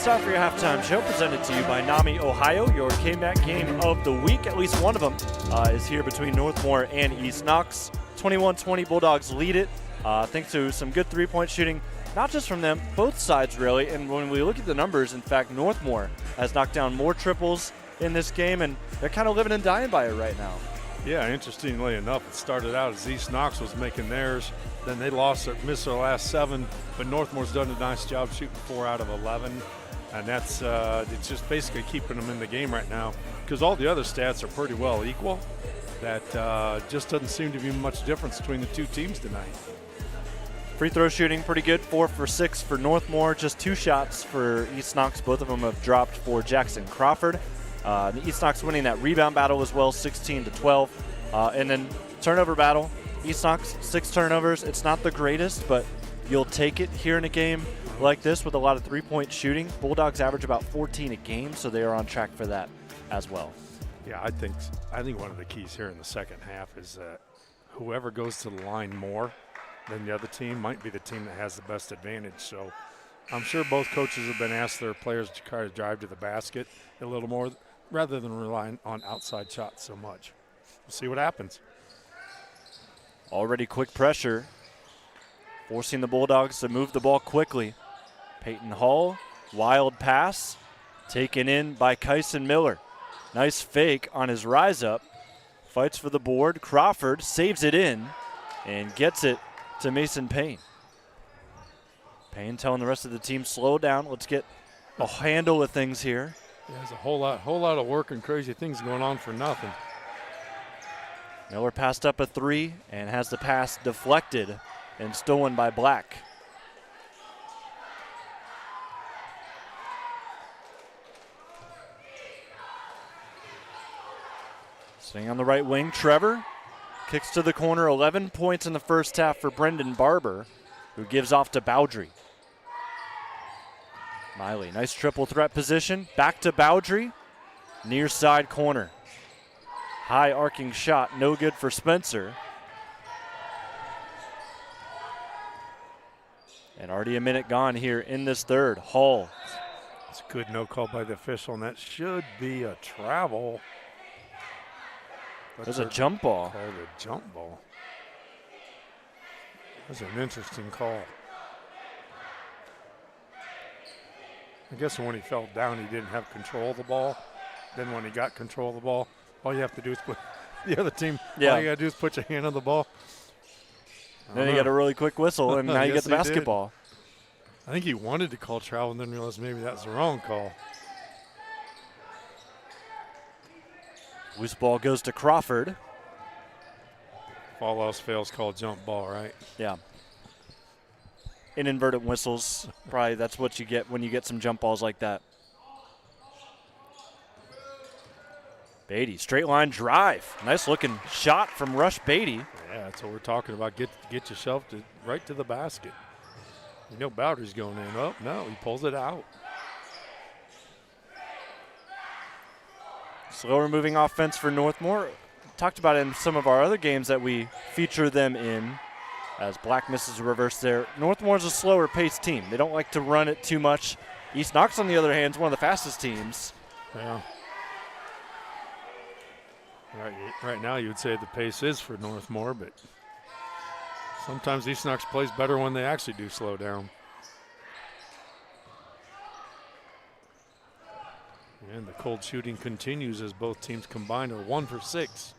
It's time for your halftime show, presented to you by NAMI Ohio, your KMAC game of the week. At least one of them is here between Northmor and East Knox. 21-20 Bulldogs lead it, thanks to some good three-point shooting, not just from them, both sides really. And when we look at the numbers, in fact, Northmor has knocked down more triples in this game, and they're kind of living and dying by it right now. Yeah, interestingly enough, it started out as East Knox was making theirs. Then they missed their last 7, but Northmore's done a nice job shooting 4 out of 11. And that's it's just basically keeping them in the game right now, because all the other stats are pretty well equal. That just doesn't seem to be much difference between the two teams tonight. Free throw shooting pretty good, 4 for 6 for Northmor, just 2 shots for East Knox. Both of them have dropped for Jackson Crawford. The East Knox winning that rebound battle as well, 16-12. And then turnover battle, East Knox 6 turnovers. It's not the greatest, but you'll take it here in a game like this with a lot of three-point shooting. Bulldogs average about 14 a game, so they are on track for that as well. Yeah, I think one of the keys here in the second half is that whoever goes to the line more than the other team might be the team that has the best advantage. So I'm sure both coaches have been asked their players to try to drive to the basket a little more rather than relying on outside shots so much. We'll see what happens. Already quick pressure, forcing the Bulldogs to move the ball quickly. Peyton Hall, wild pass, taken in by Kyson Miller. Nice fake on his rise up. Fights for the board. Crawford saves it in and gets it to Mason Payne. Payne telling the rest of the team, slow down. Let's get a handle of things here. Yeah, there's a whole lot of work and crazy things going on for nothing. Miller passed up a 3 and has the pass deflected and stolen by Black. Staying on the right wing, Trevor kicks to the corner. 11 points in the first half for Brendan Barber, who gives off to Bowdry. Miley, nice triple threat position. Back to Bowdry, near side corner. High arcing shot, no good for Spencer. And already a minute gone here in this third. Hall. It's a good no call by the official, and that should be a travel. There's a jump ball. Called a jump ball. That's an interesting call. I guess when he fell down, he didn't have control of the ball. Then when he got control of the ball, all you have to do is put the other team. Yeah. All you got to do is put your hand on the ball. Then he got a really quick whistle, and now you get the basketball. I think he wanted to call travel and then realized maybe that's the wrong call. Loose ball goes to Crawford. If all else fails, call jump ball, right? Yeah. Inadvertent whistles, probably that's what you get when you get some jump balls like that. Beatty, straight line drive. Nice looking shot from Rush Beatty. Yeah, that's what we're talking about. Get yourself right to the basket. You know Bowdry's going in. Oh, no, he pulls it out. Slower moving offense for Northmor. Talked about it in some of our other games that we feature them in, as Black misses a reverse there. Northmore's a slower paced team. They don't like to run it too much. East Knox, on the other hand, is one of the fastest teams. Yeah. Right now you would say the pace is for Northmor, but sometimes East Knox plays better when they actually do slow down. And the cold shooting continues as both teams combined are 1 for 6.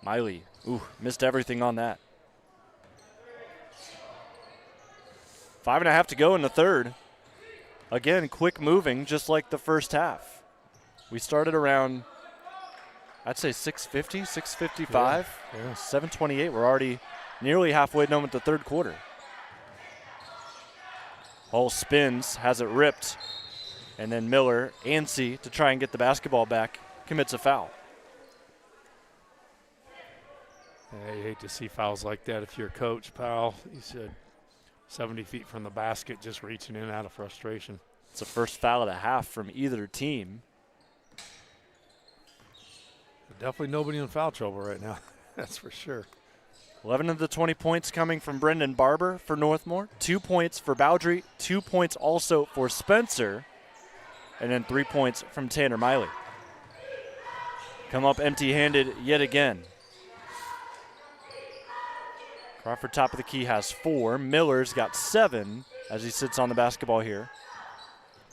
Miley, missed everything on that. 5.5 to go in the third. Again, quick moving, just like the first half. We started around, I'd say 6:50, 6:55, Yeah. 7:28. We're already nearly halfway done with the third quarter. Hall spins, has it ripped, and then Miller, Ansey, to try and get the basketball back, commits a foul. Yeah, you hate to see fouls like that if you're a coach, pal. You said 70 feet from the basket, just reaching in out of frustration. It's the first foul of the half from either team. Definitely nobody in foul trouble right now. That's for sure. 11 of the 20 points coming from Brendan Barber for Northmor. 2 points for Bowdry. 2 points also for Spencer. And then 3 points from Tanner Miley. Come up empty-handed yet again. Crawford, top of the key, has 4. Miller's got 7 as he sits on the basketball here.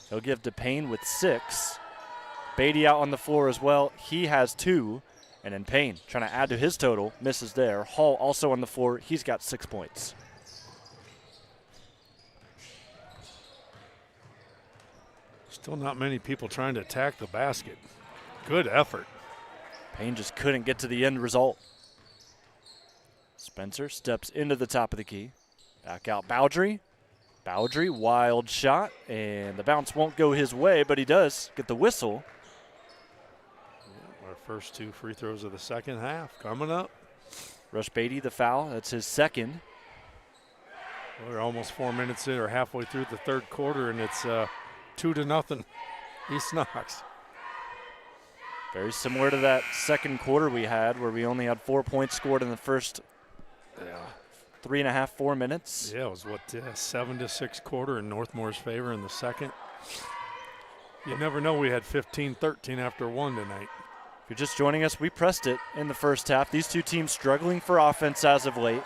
He'll give to Payne with 6. Beatty out on the floor as well. He has 2. And then Payne trying to add to his total, misses there. Hall also on the floor. He's got 6 points. Still not many people trying to attack the basket. Good effort. Payne just couldn't get to the end result. Spencer steps into the top of the key. Back out Bowdry. Bowdry, wild shot, and the bounce won't go his way, but he does get the whistle. Our first 2 free throws of the second half coming up. Rush Beatty, the foul. That's his second. We're almost 4 minutes in or halfway through the third quarter, and it's 2-0 East Knox. Very similar to that second quarter we had where we only had 4 points scored in the first 3.5, 4 minutes. Yeah, it was 7-6 quarter in Northmore's favor in the second. You never know, we had 15-13 after 1 tonight. If you're just joining us, we pressed it in the first half. These two teams struggling for offense as of late.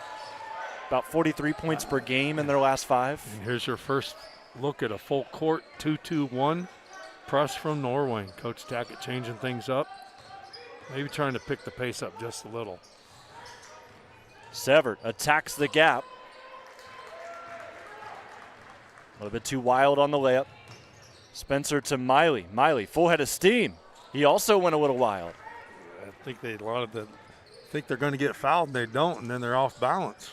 About 43 points per game in their last 5. And here's your first look at a full court 2-2-1 press from Norway. Coach Tackett changing things up. Maybe trying to pick the pace up just a little. Severt attacks the gap. A little bit too wild on the layup. Spencer to Miley. Miley, full head of steam. He also went a little wild. I think they're going to get fouled, and they don't, and then they're off balance.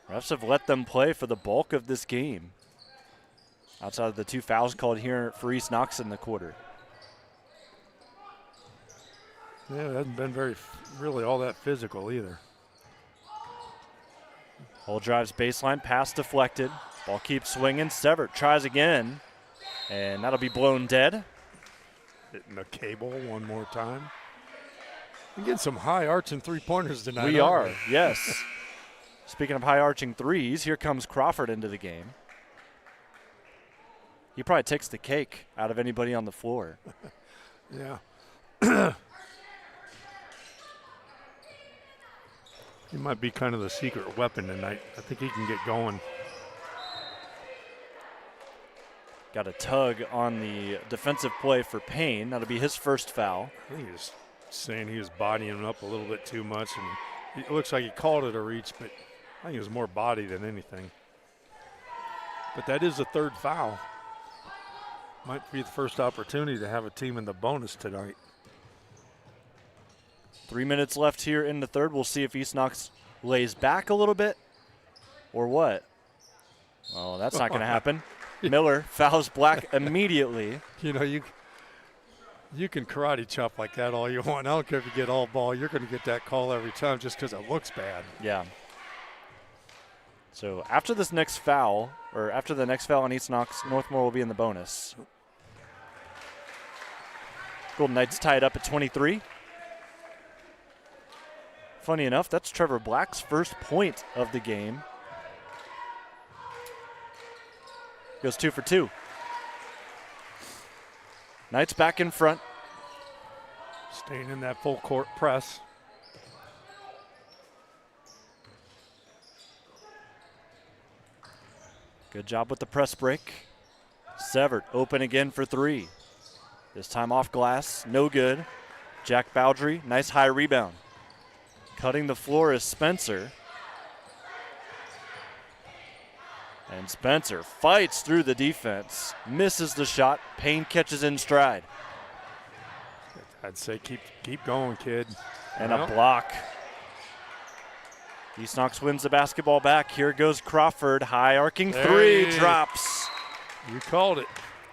Refs have let them play for the bulk of this game. Outside of the 2 fouls called here for East Knox in the quarter. Yeah, it hasn't been really all that physical either. Hull drives baseline, pass deflected. Ball keeps swinging. Severt tries again, and that'll be blown dead. Hitting the cable one more time. We're getting some high arching 3-pointers tonight. We are, yes. Speaking of high arching threes, here comes Crawford into the game. He probably takes the cake out of anybody on the floor. Yeah. He might be kind of the secret weapon tonight. I think he can get going. Got a tug on the defensive play for Payne. That'll be his first foul. I think he was saying he was bodying him up a little bit too much, and it looks like he called it a reach, but I think it was more body than anything. But that is the 3rd foul. Might be the first opportunity to have a team in the bonus tonight. 3 minutes left here in the third. We'll see if East Knox lays back a little bit or what. Well, that's not going to happen. Miller fouls Black immediately. You know, you can karate chop like that all you want. I don't care if you get all ball. You're going to get that call every time just because it looks bad. Yeah. So after this next foul, or after the next foul on East Knox, Northmor will be in the bonus. Golden Knights tied up at 23. Funny enough, that's Trevor Black's first point of the game. Goes 2 for 2. Knights back in front. Staying in that full court press. Good job with the press break. Severt open again for 3. This time off glass, no good. Jack Bowdry, nice high rebound. Cutting the floor is Spencer. And Spencer fights through the defense, misses the shot. Payne catches in stride. I'd say keep going, kid. And a block. East Knox wins the basketball back. Here goes Crawford. High arcing 3, drops. You called it.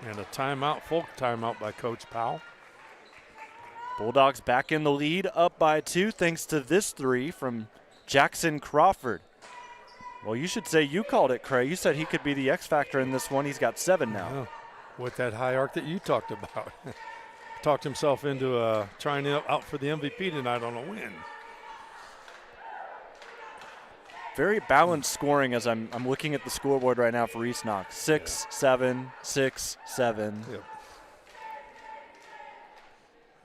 And a timeout, full timeout by Coach Powell. Bulldogs back in the lead, up by 2 thanks to this 3 from Jackson Crawford. Well, you should say you called it, Craig. You said he could be the X factor in this one. He's got 7 now. Yeah. With that high arc that you talked about. talked himself into trying out for the MVP tonight on a win. Very balanced scoring as I'm looking at the scoreboard right now for East Knox. 6-7, 6-7. Yep.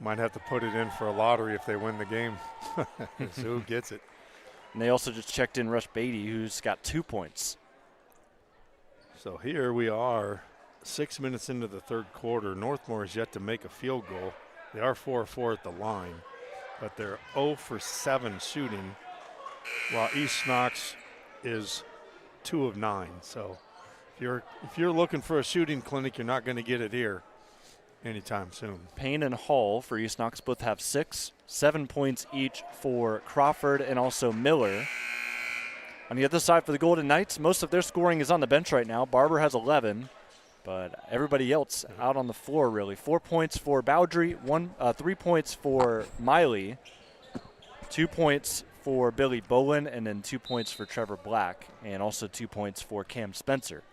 Might have to put it in for a lottery if they win the game. So who gets it? And they also just checked in Rush Beatty, who's got 2 points. So here we are, 6 minutes into the third quarter. Northmor has yet to make a field goal. They are 4-4 at the line, but they're 0 for 7 shooting, while East Knox is 2 of 9. So if you're looking for a shooting clinic, you're not going to get it here anytime soon. Payne and Hall for East Knox both have 6, 7 points each for Crawford and also Miller. On the other side for the Golden Knights, most of their scoring is on the bench right now. Barber has 11, but everybody else out on the floor really. 4 points for Bowdry, 3 points for Miley, 2 points for Billy Bowen, and then 2 points for Trevor Black, and also 2 points for Cam Spencer.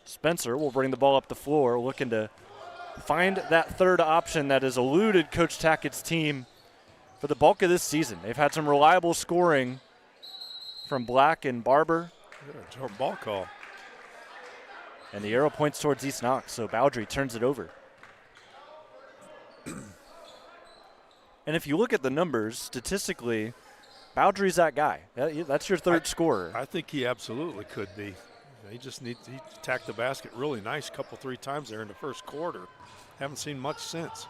Spencer will bring the ball up the floor, looking to find that third option that has eluded Coach Tackett's team for the bulk of this season. They've had some reliable scoring from Black and Barber. Yeah, ball call. And the arrow points towards East Knox, so Bowdry turns it over. And if you look at the numbers, statistically, Bowdry's that guy. That's your third scorer. I think he absolutely could be. He just he attacked the basket really nice 3 times there in the first quarter. Haven't seen much since.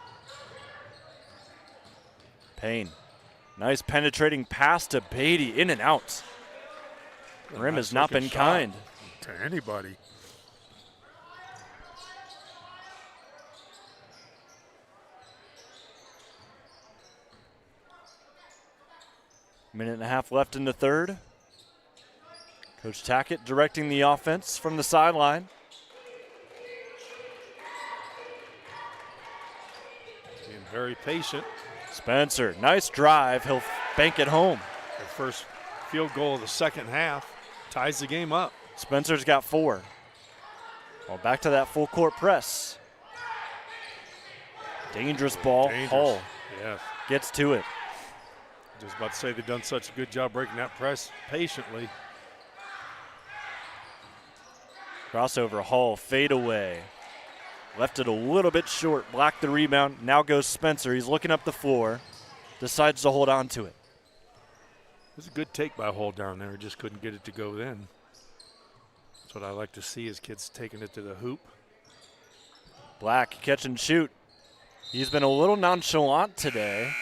Payne. Nice penetrating pass to Beatty, in and out. Rim has not been kind to anybody. Minute and a half left in the third. Coach Tackett directing the offense from the sideline. Being very patient. Spencer, nice drive. He'll bank it home. Their first field goal of the second half ties the game up. Spencer's got 4. Well, back to that full court press. Dangerous ball. Hall gets to it. Just about to say they've done such a good job breaking that press patiently. Crossover, Hall, fade away. Left it a little bit short. Black the rebound. Now goes Spencer. He's looking up the floor. Decides to hold on to it. It was a good take by Hall down there. Just couldn't get it to go in. That's what I like to see is kids taking it to the hoop. Black, catch and shoot. He's been a little nonchalant today.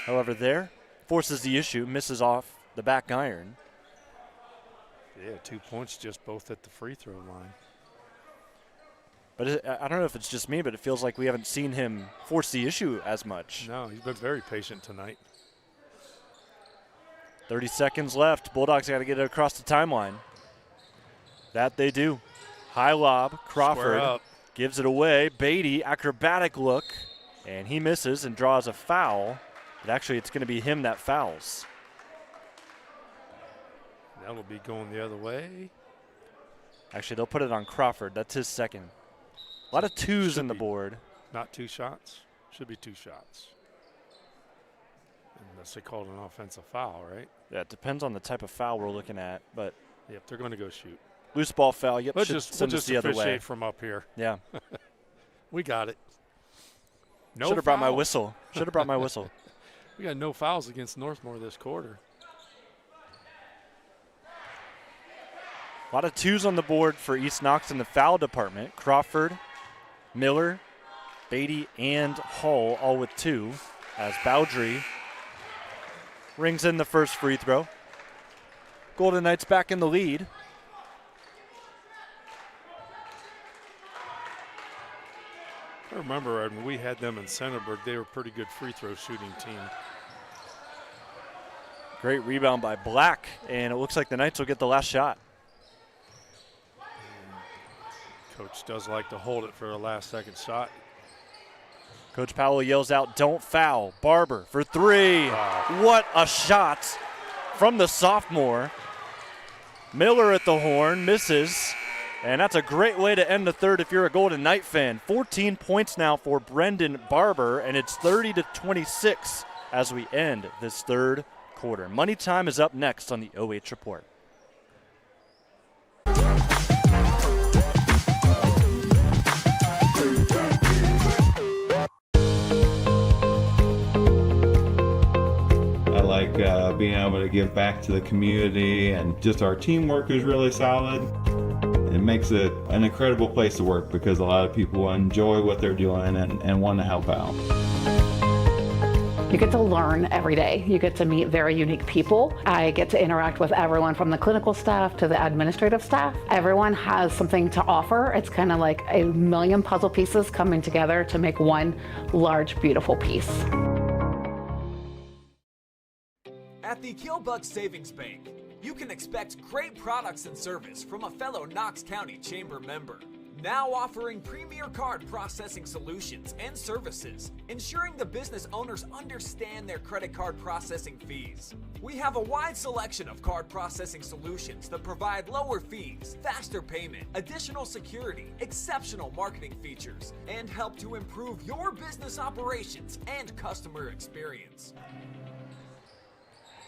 However, there, forces the issue, misses off the back iron. Yeah, 2 points just both at the free throw line. But I don't know if it's just me, but it feels like we haven't seen him force the issue as much. No, he's been very patient tonight. 30 seconds left. Bulldogs got to get it across the timeline. That they do. High lob. Crawford gives it away. Beatty, acrobatic look, and he misses and draws a foul. But actually, it's going to be him that fouls. That'll be going the other way. Actually, they'll put it on Crawford. That's his second. A lot of twos in the board. Not 2 shots. Should be 2 shots. Unless they called an offensive foul, right? Yeah, it depends on the type of foul we're looking at. But yep, they're going to go shoot. Loose ball foul. Yep, we'll just the other way from up here. Yeah. We got it. No Should have brought my whistle. Should have brought my whistle. We got no fouls against Northmor this quarter. A lot of twos on the board for East Knox in the foul department. Crawford, Miller, Beatty, and Hall all with 2 as Bowdry rings in the first free throw. Golden Knights back in the lead. I remember when we had them in Centerburg, they were a pretty good free throw shooting team. Great rebound by Black, and it looks like the Knights will get the last shot. Coach does like to hold it for a last-second shot. Coach Powell yells out, "Don't foul." Barber for 3. Wow. What a shot from the sophomore. Miller at the horn, misses, And that's a great way to end the third if you're a Golden Knight fan. 14 points now for Brendan Barber, and it's 30-26 as we end this third quarter. Money Time is up next on the OH Report. I like being able to give back to the community, and just our teamwork is really solid. It makes it an incredible place to work because a lot of people enjoy what they're doing and want to help out. You get to learn every day. You get to meet very unique people. I get to interact with everyone from the clinical staff to the administrative staff. Everyone has something to offer. It's kind of like a million puzzle pieces coming together to make one large, beautiful piece. At the Killbuck Savings Bank, you can expect great products and service from a fellow Knox County Chamber member. Now offering premier card processing solutions and services, ensuring the business owners understand their credit card processing fees. We have a wide selection of card processing solutions that provide lower fees, faster payment, additional security, exceptional marketing features, and help to improve your business operations and customer experience.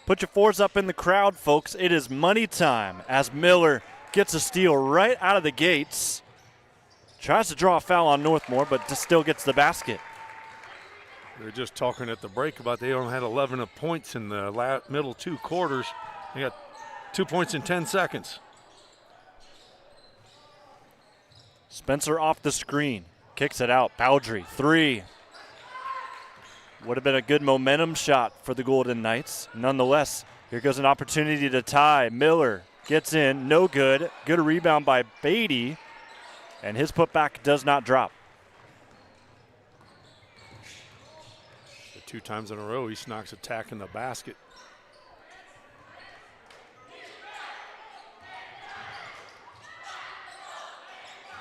Put your fours up in the crowd, folks. It is money time as Miller gets a steal right out of the gates. Tries to draw a foul on Northmor, but still gets the basket. We were just talking at the break about they only had 11 points in the middle two quarters. They got 2 points in 10 seconds. Spencer off the screen. Kicks it out. Bowdry, three. Would have been a good momentum shot for the Golden Knights. Nonetheless, here goes an opportunity to tie. Miller gets in, no good. Good rebound by Beatty, and his putback does not drop. The 2 times in a row, East Knox attacking the basket.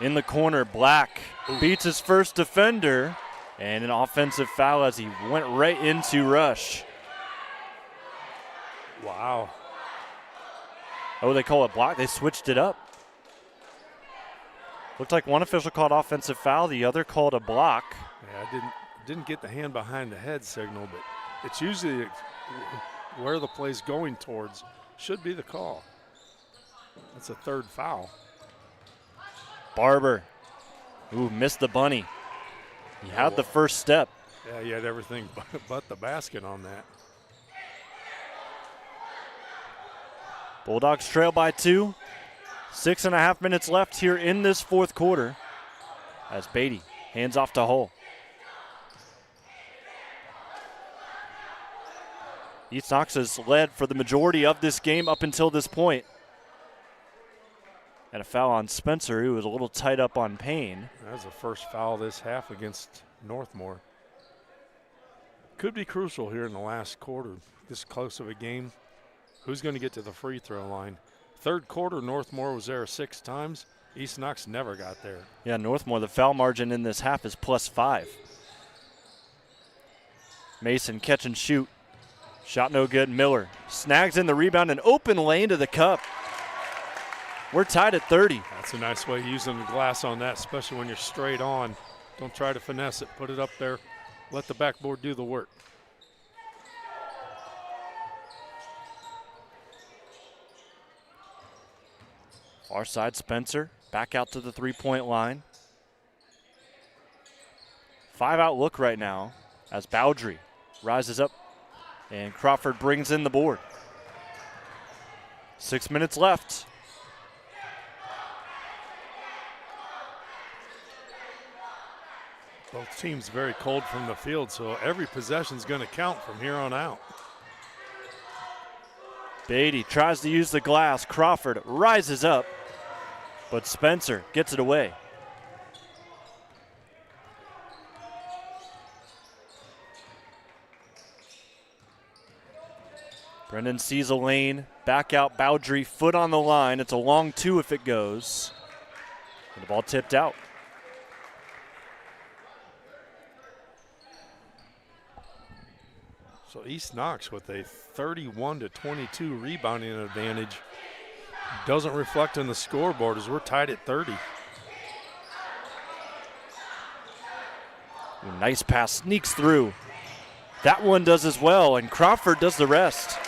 In the corner, Black beats his first defender. And an offensive foul as he went right into Rush. Wow. Oh, they call it block. They switched it up. Looked like one official called offensive foul, the other called a block. Yeah, I didn't get the hand behind the head signal, but it's usually where the play's going towards should be the call. That's a third foul. Barber. Ooh, missed the bunny. He had the first step. Yeah, he had everything but the basket on that. Bulldogs trail by 2. 6.5 minutes left here in this fourth quarter as Beatty hands off to Hull. East Knox has led for the majority of this game up until this point. And a foul on Spencer, who was a little tight up on Payne. That was the first foul this half against Northmor. Could be crucial here in the last quarter. This close of a game. Who's going to get to the free throw line? Third quarter, Northmor was there 6 times. East Knox never got there. Yeah, Northmor, the foul margin in this half is +5. Mason catch and shoot. Shot no good. Miller snags in the rebound, an open lane to the cup. We're tied at 30. That's a nice way of using the glass on that, especially when you're straight on. Don't try to finesse it. Put it up there. Let the backboard do the work. Far side, Spencer back out to the three-point line. 5-out look right now as Bowdry rises up and Crawford brings in the board. 6 minutes left. Both teams very cold from the field, so every possession is going to count from here on out. Beatty tries to use the glass. Crawford rises up, but Spencer gets it away. Brendan sees a lane. Back out Bowdry, foot on the line. It's a long 2 if it goes. And the ball tipped out. So East Knox with a 31-22 rebounding advantage. Doesn't reflect on the scoreboard as we're tied at 30. Nice pass, sneaks through. That one does as well, and Crawford does the rest.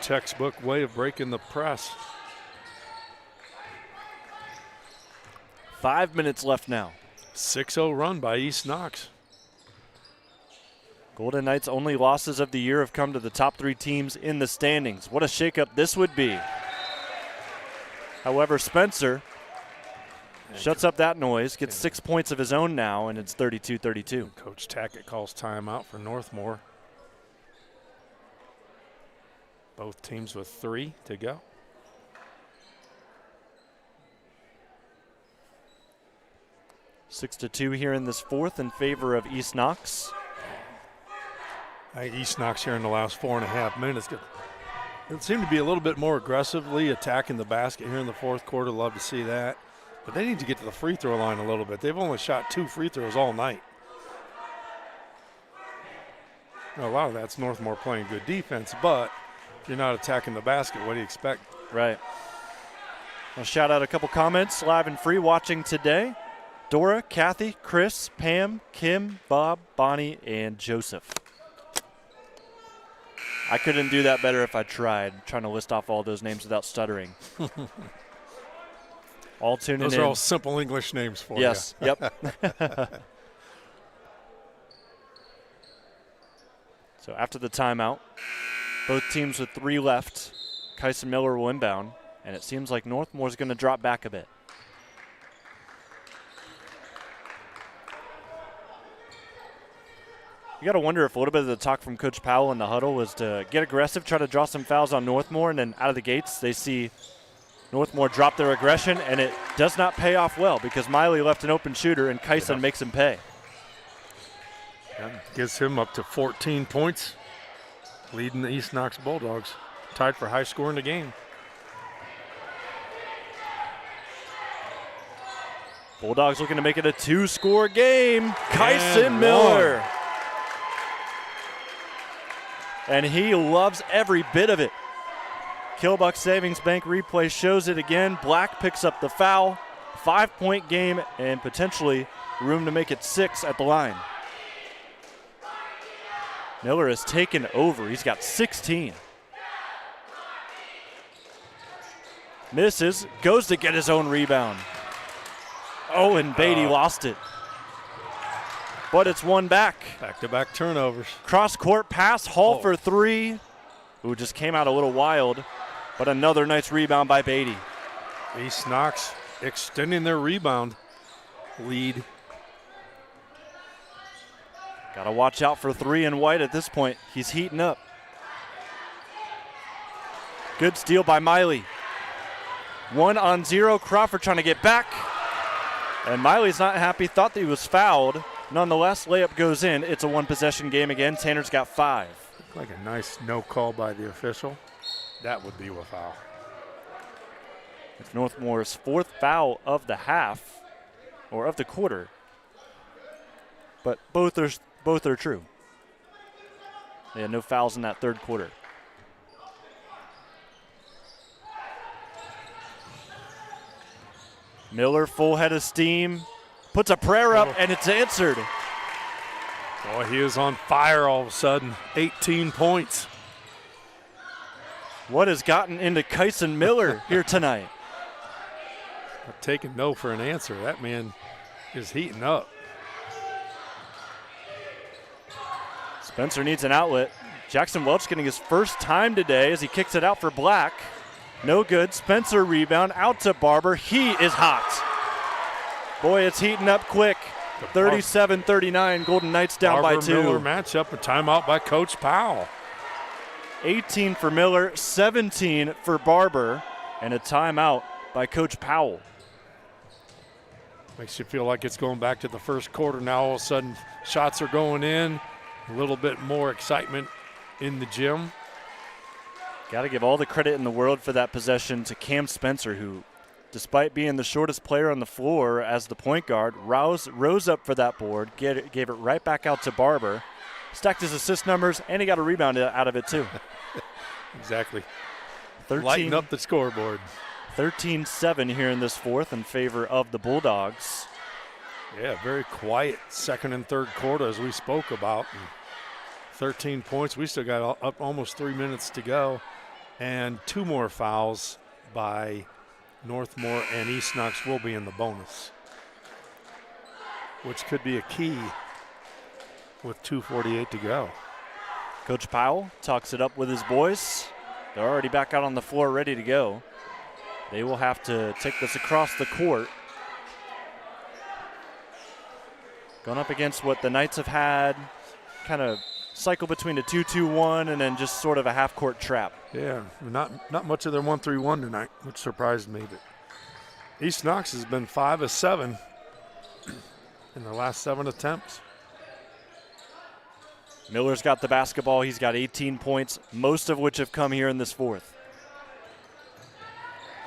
Textbook way of breaking the press. 5 minutes left now. 6-0 run by East Knox. Golden Knights' only losses of the year have come to the top 3 teams in the standings. What a shakeup this would be. However, Spencer shuts up that noise, gets 6 points of his own now, and it's 32-32. Coach Tackett calls timeout for Northmor. Both teams with 3 to go. 6-2 here in this fourth in favor of East Knox. East Knox here in the last 4.5 minutes. It seemed to be a little bit more aggressively attacking the basket here in the fourth quarter. Love to see that. But they need to get to the free throw line a little bit. They've only shot 2 free throws all night. Now, a lot of that's Northmor playing good defense, but if you're not attacking the basket, what do you expect? Right. I'll shout out a couple comments live and free watching today. Dora, Kathy, Chris, Pam, Kim, Bob, Bonnie, and Joseph. I couldn't do that better if I tried, trying to list off all those names without stuttering. All tuning in. Those are all simple English names for you. Yes, yep. So after the timeout, both teams with 3 left. Kyson Miller will inbound, and it seems like Northmore's going to drop back a bit. You got to wonder if a little bit of the talk from Coach Powell in the huddle was to get aggressive, try to draw some fouls on Northmor, and then out of the gates they see Northmor drop their aggression, and it does not pay off well because Miley left an open shooter, and Kyson makes him pay. That gives him up to 14 points, leading the East Knox Bulldogs, tied for high score in the game. Bulldogs looking to make it a 2-score game. Kyson Miller. And he loves every bit of it. Killbuck Savings Bank replay shows it again. Black picks up the foul. 5-point game and potentially room to make it 6 at the line. Miller has taken over. He's got 16. Misses, goes to get his own rebound. Oh, and Beatty lost it. But it's one back. Back-to-back turnovers. Cross-court pass, Hall for 3. Who just came out a little wild. But another nice rebound by Beatty. East Knox extending their rebound lead. Got to watch out for 3 and White at this point. He's heating up. Good steal by Miley. 1-on-0. Crawford trying to get back. And Miley's not happy. Thought that he was fouled. Nonetheless, layup goes in. It's a one-possession game again. Tanner's got 5. Looked like a nice no call by the official. That would be a foul. It's Northmore's 4th foul of the half, or of the quarter. But both are true. They had no fouls in that third quarter. Miller, full head of steam, puts a prayer up, and it's answered. Boy, he is on fire all of a sudden. 18 points. What has gotten into Kyson Miller here tonight? I'm taking no for an answer. That man is heating up. Spencer needs an outlet. Jackson Welch getting his first time today as he kicks it out for Black. No good. Spencer rebound out to Barber. He is hot. Boy, it's heating up quick. 37-39. Golden Knights down by 2. Miller matchup, a timeout by Coach Powell. 18 for Miller, 17 for Barber, and a timeout by Coach Powell. Makes you feel like it's going back to the first quarter. Now all of a sudden shots are going in. A little bit more excitement in the gym. Got to give all the credit in the world for that possession to Cam Spencer, who, despite being the shortest player on the floor as the point guard, rose up for that board, gave it right back out to Barber, stacked his assist numbers, and he got a rebound out of it too. Exactly. Lighten up the scoreboard. 13-7 here in this fourth in favor of the Bulldogs. Yeah, very quiet second and third quarter as we spoke about. And 13 points. We still got up almost 3 minutes to go. And 2 more fouls by Northmor and East Knox will be in the bonus, which could be a key with 2:48 to go. Coach Powell talks it up with his boys. They're already back out on the floor ready to go. They will have to take this across the court. Going up against what the Knights have had, kind of cycle between a 2-2-1 and then just sort of a half-court trap. Yeah, not much of their 1-3-1 tonight, which surprised me. But East Knox has been 5 of 7 in the last 7 attempts. Miller's got the basketball. He's got 18 points, most of which have come here in this fourth.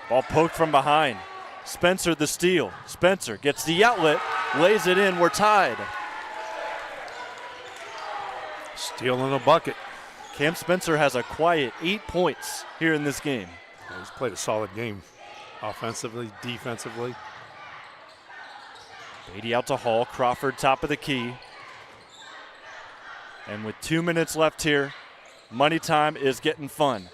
Ball poked from behind. Spencer the steal. Spencer gets the outlet, lays it in. We're tied. Steal in a bucket. Cam Spencer has a quiet 8 points here in this game. Yeah, he's played a solid game offensively, defensively. Beatty out to Hall. Crawford top of the key. And with 2 minutes left here, money time is getting fun.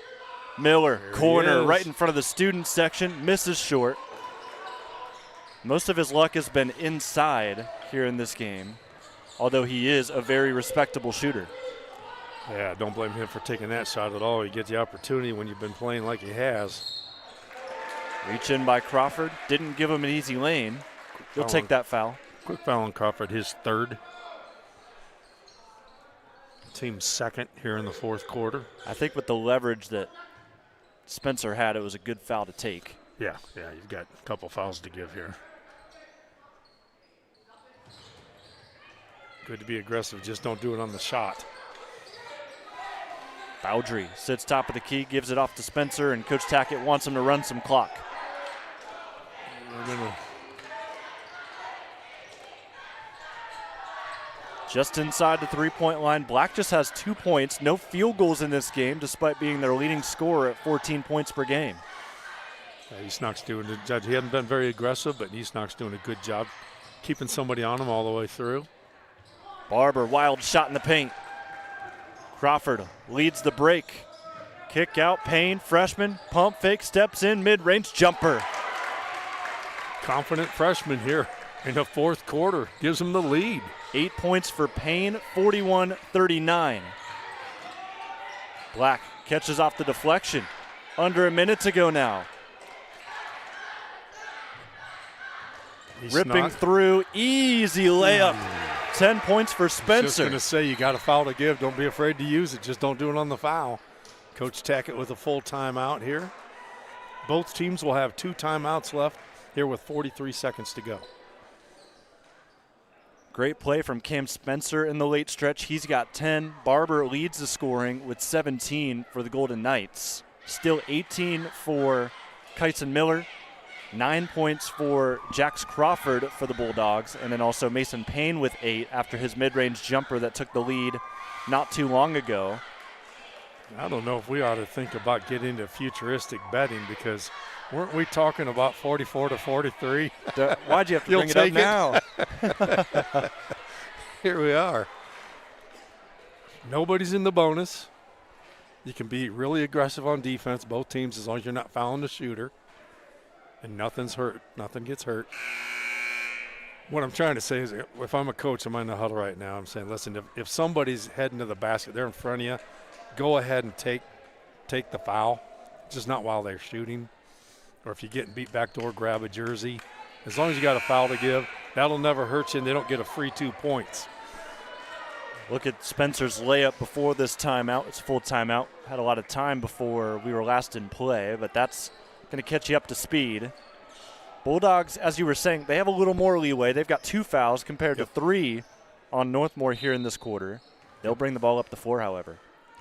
Miller, corner, right in front of the student section, misses short. Most of his luck has been inside here in this game, although he is a very respectable shooter. Yeah, don't blame him for taking that shot at all. You get the opportunity when you've been playing like he has. Reach in by Crawford. Didn't give him an easy lane. He'll take that foul. Quick foul on Crawford, his third. Team's second here in the fourth quarter. I think with the leverage that Spencer had, it was a good foul to take. Yeah, you've got a couple fouls to give here. Good to be aggressive, just don't do it on the shot. Bowdry sits top of the key, gives it off to Spencer, and Coach Tackett wants him to run some clock. Just inside the three-point line. Black just has 2 points, no field goals in this game, despite being their leading scorer at 14 points per game. East Knox doing the judge. He hasn't been very aggressive, but East Knox doing a good job keeping somebody on him all the way through. Barber, wild shot in the paint. Crawford leads the break. Kick out, Payne, freshman, pump fake, steps in, mid-range jumper. Confident freshman here in the fourth quarter. Gives him the lead. 8 points for Payne, 41-39. Black catches off the deflection. Under a minute to go now. Ripping through, easy layup. 10 points for Spencer. Just going to say, you got a foul to give. Don't be afraid to use it. Just don't do it on the foul. Coach Tackett with a full timeout here. Both teams will have 2 timeouts left here with 43 seconds to go. Great play from Cam Spencer in the late stretch. He's got 10. Barber leads the scoring with 17 for the Golden Knights. Still 18 for Kyson Miller. 9 points for Jax Crawford for the Bulldogs. And then also Mason Payne with 8 after his mid-range jumper that took the lead not too long ago. I don't know if we ought to think about getting into futuristic betting, because weren't we talking about 44 to 43? Why'd you have to bring it up now? Here we are. Nobody's in the bonus. You can be really aggressive on defense, both teams, as long as you're not fouling the shooter. And nothing's hurt. Nothing gets hurt. What I'm trying to say is, if I'm a coach, I'm in the huddle right now. I'm saying, listen, if somebody's heading to the basket, they're in front of you, go ahead and take the foul. Just not while they're shooting. Or if you're getting beat backdoor, grab a jersey. As long as you got a foul to give, that'll never hurt you, and they don't get a free 2 points. Look at Spencer's layup before this timeout. It's a full timeout. Had a lot of time before we were last in play, but that's going to catch you up to speed. Bulldogs, as you were saying, they have a little more leeway. They've got 2 fouls compared to 3 on Northmor here in this quarter. They'll bring the ball up the floor, however.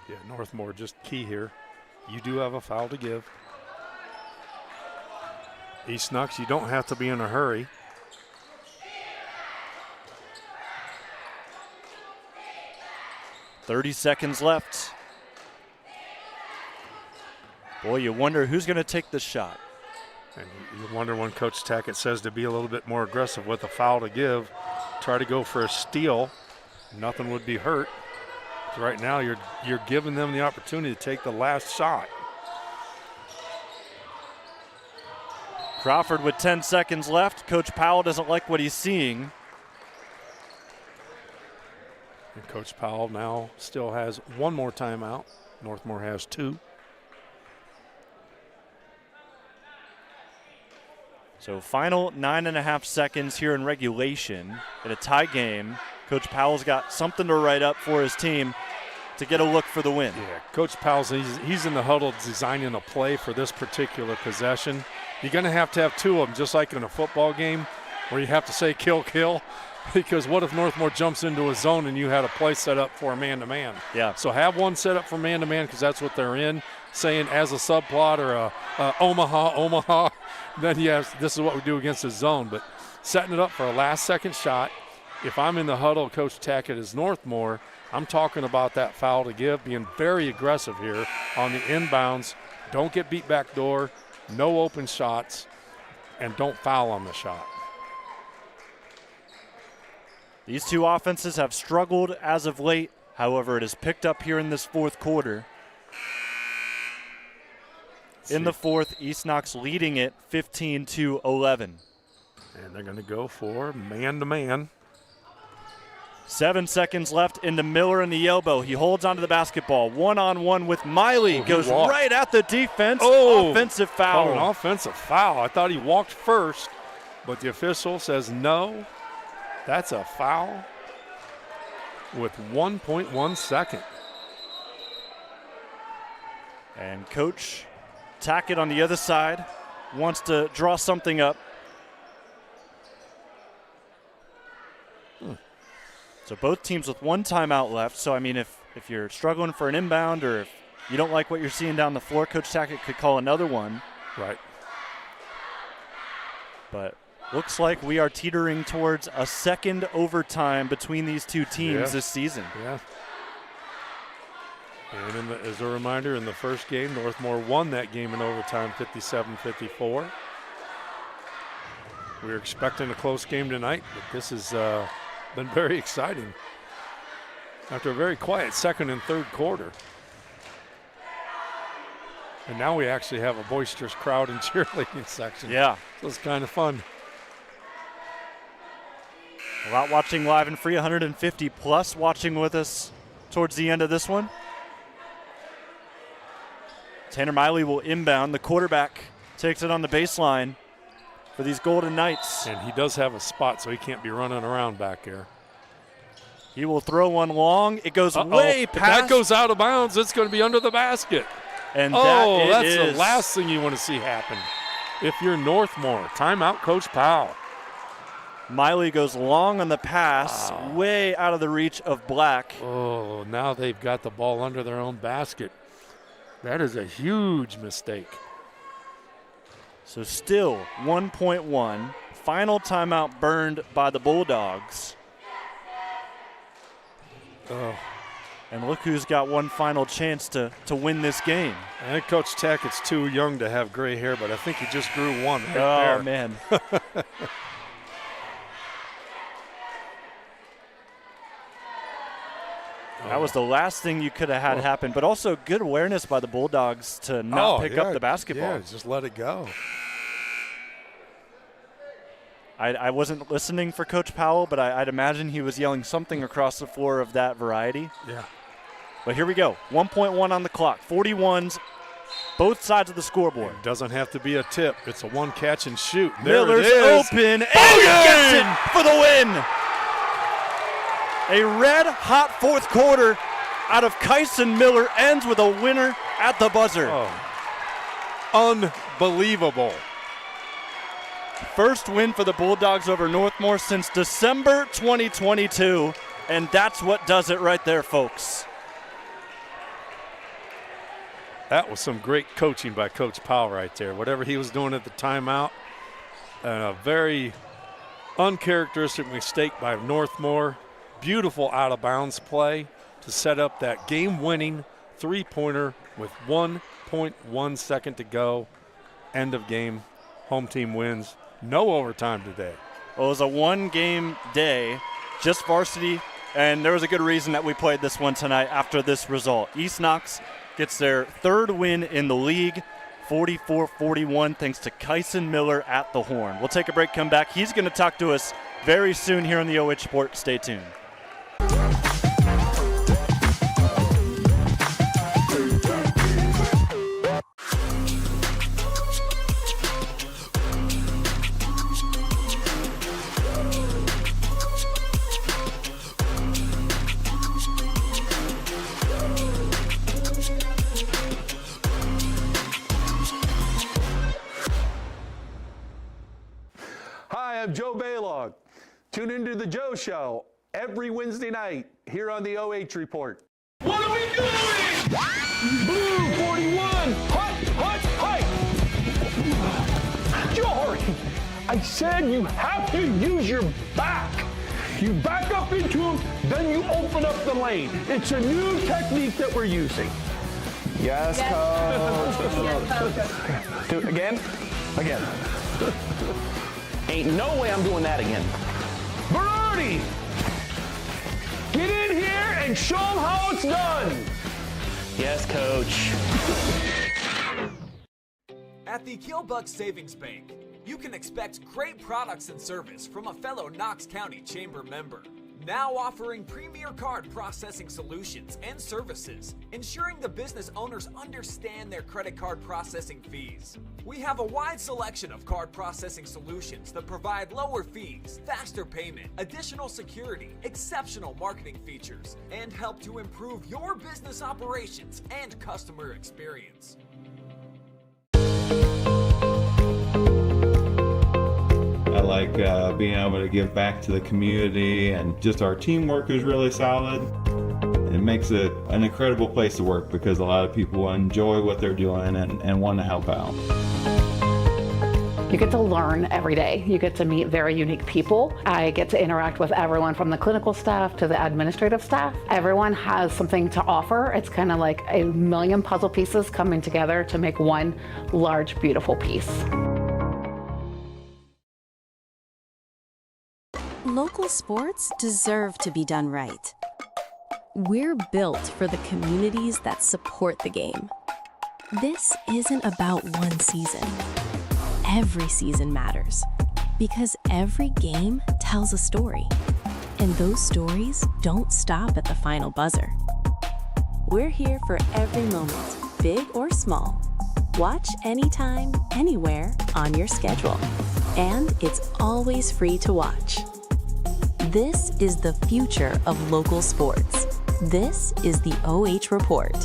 Yeah, Northmor just key here. You do have a foul to give. East Knox, you don't have to be in a hurry. .30 seconds left. Well, you wonder who's going to take the shot. And you wonder when Coach Tackett says to be a little bit more aggressive with a foul to give, try to go for a steal. Nothing would be hurt. So right now you're giving them the opportunity to take the last shot. Crawford with 10 seconds left. Coach Powell doesn't like what he's seeing. And Coach Powell now still has one more timeout. Northmor has 2. So final 9.5 seconds here in regulation in a tie game. Coach Powell's got something to write up for his team to get a look for the win. Yeah, Coach Powell's he's in the huddle designing a play for this particular possession. You're going to have 2 of them, just like in a football game where you have to say kill, kill. Because what if Northmor jumps into a zone and you had a play set up for a man-to-man? Yeah. So have one set up for man-to-man because that's what they're in. Saying as a subplot or a Omaha, then yes, this is what we do against the zone. But setting it up for a last-second shot, if I'm in the huddle, Coach Tackett is Northmor, I'm talking about that foul to give, being very aggressive here on the inbounds. Don't get beat back door, no open shots, and don't foul on the shot. These two offenses have struggled as of late. However, it has picked up here in this fourth quarter. In the fourth, East Knox leading it 15-11. And they're going to go for man-to-man. 7 seconds left into Miller in the elbow. He holds onto the basketball. One-on-one with Miley. Goes right at the defense. Offensive foul. An offensive foul. I thought he walked first, but the official says no. That's a foul with 1.1 second. And Coach Tackett on the other side wants to draw something up. So both teams with one timeout left. So, I mean, if you're struggling for an inbound or if you don't like what you're seeing down the floor, Coach Tackett could call another one. Right. But looks like we are teetering towards a second overtime between these two teams this season. Yeah. And as a reminder, in the first game, Northmor won that game in overtime 57-54. We're expecting a close game tonight, but this has been very exciting after a very quiet second and third quarter. And now we actually have a boisterous crowd in cheerleading section. Yeah. So it's kind of fun. A lot watching live and free, 150 plus watching with us towards the end of this one. Tanner Miley will inbound. The quarterback takes it on the baseline for these Golden Knights. And he does have a spot, so he can't be running around back here. He will throw one long. It goes way past. If that goes out of bounds, it's going to be under the basket. And that's the last thing you want to see happen. If you're Northmor, timeout Coach Powell. Miley goes long on the pass, way out of the reach of Black. Oh, now they've got the ball under their own basket. That is a huge mistake. So still 1.1. Final timeout burned by the Bulldogs. Oh. And look who's got one final chance to win this game. I think Coach Tackett's too young to have gray hair, but I think he just grew one right there. Oh, man. That was the last thing you could have had happen, but also good awareness by the Bulldogs to not pick up the basketball. Yeah, just let it go. I wasn't listening for Coach Powell, but I'd imagine he was yelling something across the floor of that variety. Yeah. But here we go. 1.1 on the clock. 41s, both sides of the scoreboard. It doesn't have to be a tip. It's a one catch and shoot. Miller's open, and he gets it for the win. A red-hot fourth quarter out of Kyson Miller ends with a winner at the buzzer. Unbelievable. First win for the Bulldogs over Northmor since December 2022, and that's what does it right there, folks. That was some great coaching by Coach Powell right there. Whatever he was doing at the timeout, and a very uncharacteristic mistake by Northmor. Beautiful out-of-bounds play to set up that game-winning three-pointer with 1 0.1 second to go. End of game. Home team wins. No overtime today. Well, it was a one-game day, just varsity, and there was a good reason that we played this one tonight after this result. East Knox gets their third win in the league, 44-41, thanks to Kyson Miller at the horn. We'll take a break, come back. He's going to talk to us very soon here on the OH.REPORT. Stay tuned. Hi, I'm Joe Baylog. Tune into The Joe Show every Wednesday night here on the OH.REPORT. What are we doing? Blue 41, hut. Jory, I said you have to use your back. You back up into him, then you open up the lane. It's a new technique that we're using. Yes, coach. Do it again. Ain't no way I'm doing that again. Berardi, get in here and show them how it's done. Yes, coach. At the Killbuck Savings Bank, you can expect great products and service from a fellow Knox County Chamber member. Now offering premier card processing solutions and services, ensuring the business owners understand their credit card processing fees. We have a wide selection of card processing solutions that provide lower fees, faster payment, additional security, exceptional marketing features, and help to improve your business operations and customer experience. I like being able to give back to the community, and just our teamwork is really solid. It makes it an incredible place to work because a lot of people enjoy what they're doing and want to help out. You get to learn every day. You get to meet very unique people. I get to interact with everyone from the clinical staff to the administrative staff. Everyone has something to offer. It's kind of like a million puzzle pieces coming together to make one large, beautiful piece. Local sports deserve to be done right. We're built for the communities that support the game. This isn't about one season. Every season matters because every game tells a story, and those stories don't stop at the final buzzer. We're here for every moment, big or small. Watch anytime, anywhere on your schedule, and it's always free to watch. This is the future of local sports. This is the OH Report.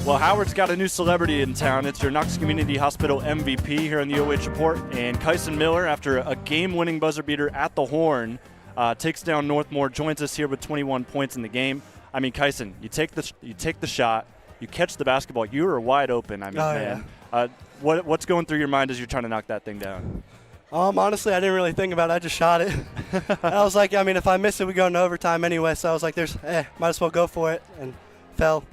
Well, Howard's got a new celebrity in town. It's your Knox Community Hospital MVP here on the OH Report. And Kyson Miller, after a game-winning buzzer beater at the horn, takes down Northmor, joins us here with 21 points in the game. I mean, Kyson, you take the shot, you catch the basketball, you are wide open. I mean, man. Yeah. What's going through your mind as you're trying to knock that thing down? Honestly, I didn't really think about it. I just shot it. I was like, I mean, if I miss it, we go into overtime anyway. So I was like, might as well go for it, and fell.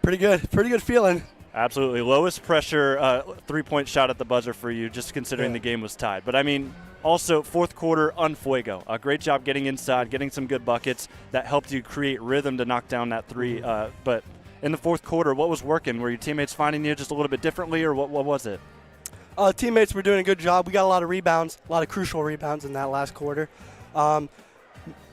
Pretty good feeling. Absolutely. Lowest pressure three-point shot at the buzzer for you, just considering the game was tied. But, I mean, also fourth quarter, un fuego. A great job getting inside, getting some good buckets. That helped you create rhythm to knock down that three. But in the fourth quarter, what was working? Were your teammates finding you just a little bit differently, or what was it? Teammates were doing a good job. We got a lot of rebounds, a lot of crucial rebounds in that last quarter.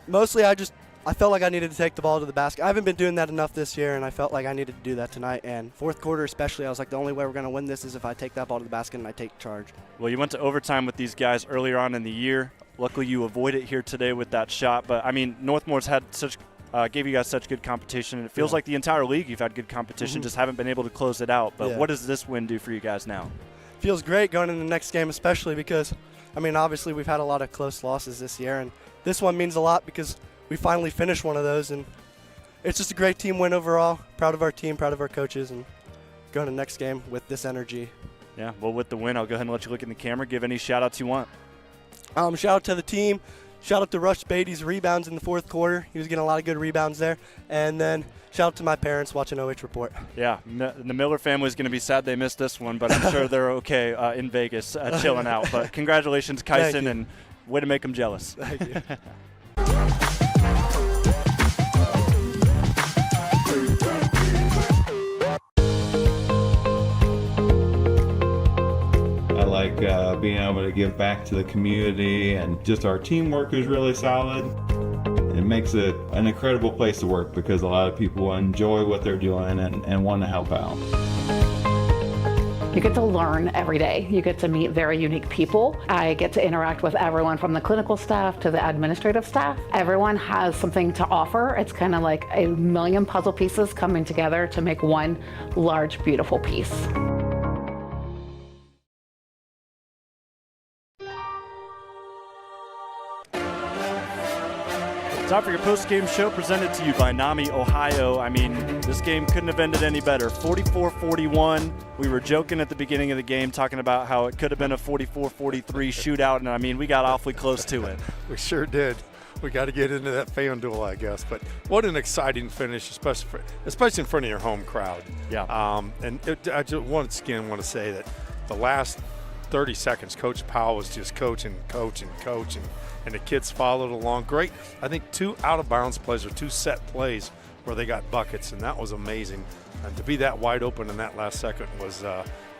Mostly I felt like I needed to take the ball to the basket. I haven't been doing that enough this year, and I felt like I needed to do that tonight. And fourth quarter especially, I was like, the only way we're going to win this is if I take that ball to the basket and I take charge. Well, you went to overtime with these guys earlier on in the year. Luckily, you avoided here today with that shot. But, I mean, Northmore's had gave you guys such good competition. It feels like the entire league you've had good competition, just haven't been able to close it out. But what does this win do for you guys now? Feels great going into the next game, especially because, I mean, obviously we've had a lot of close losses this year, and this one means a lot because we finally finished one of those, and it's just a great team win overall. Proud of our team, proud of our coaches, and going to the next game with this energy. Yeah, well, with the win, I'll go ahead and let you look in the camera. Give any shout-outs you want. Shout out to the team. Shout out to Rush Beatty's rebounds in the fourth quarter. He was getting a lot of good rebounds there. And then shout out to my parents watching OH Report. Yeah, the Miller family is going to be sad they missed this one, but I'm sure they're okay in Vegas chilling out. But congratulations, Kyson, and way to make them jealous. Thank you. Being able to give back to the community, and just our teamwork is really solid. It makes it an incredible place to work because a lot of people enjoy what they're doing and want to help out. You get to learn every day. You get to meet very unique people. I get to interact with everyone from the clinical staff to the administrative staff. Everyone has something to offer. It's kind of like a million puzzle pieces coming together to make one large, beautiful piece. Time for your post-game show presented to you by NAMI Ohio. I mean, this game couldn't have ended any better. 44-41. We were joking at the beginning of the game talking about how it could have been a 44-43 shootout, and I mean, we got awfully close to it. We sure did. We got to get into that fan duel, I guess. But what an exciting finish, especially in front of your home crowd. Yeah. I just once again want to say that the last 30 seconds, Coach Powell was just coaching, and the kids followed along. Great. I think 2 out-of-bounds plays or 2 set plays where they got buckets, and that was amazing. And to be that wide open in that last second was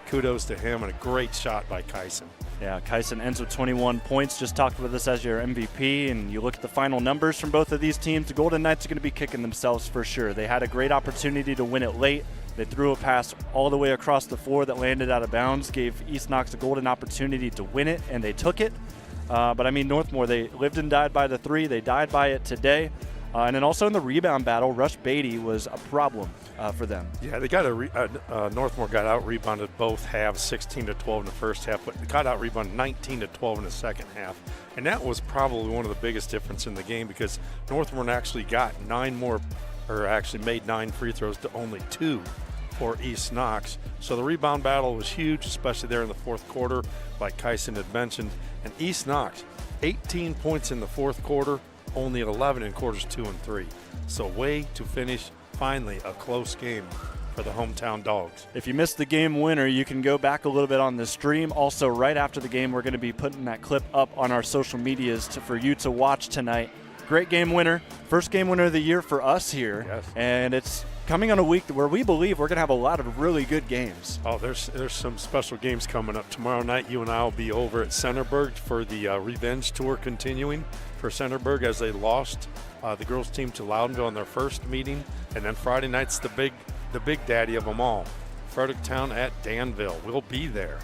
kudos to him, and a great shot by Kyson. Yeah, Kyson ends with 21 points. Just talked with us as your MVP, and you look at the final numbers from both of these teams. The Golden Knights are going to be kicking themselves for sure. They had a great opportunity to win it late. They threw a pass all the way across the floor that landed out of bounds, gave East Knox a golden opportunity to win it, and they took it. But, I mean, Northmor, they lived and died by the three. They died by it today. And then also in the rebound battle, Rush Beatty was a problem for them. Yeah, they got Northmor got out-rebounded both halves, 16-12 in the first half, but they got out-rebounded 19-12 in the second half. And that was probably one of the biggest difference in the game because Northmor actually got made 9 free throws to only 2 for East Knox. So the rebound battle was huge, especially there in the fourth quarter, like Kyson had mentioned. And East Knox, 18 points in the fourth quarter, only 11 in quarters 2 and 3. So way to finish, finally, a close game for the hometown Dogs. If you missed the game winner, you can go back a little bit on the stream. Also, right after the game, we're going to be putting that clip up on our social medias for you to watch tonight. Great game winner. First game winner of the year for us here. Yes. And it's coming on a week where we believe we're going to have a lot of really good games. Oh, there's some special games coming up. Tomorrow night, you and I will be over at Centerburg for the revenge tour continuing for Centerburg as they lost the girls team to Loudonville in their first meeting. And then Friday night's the big daddy of them all, Fredericktown at Danville. We'll be there.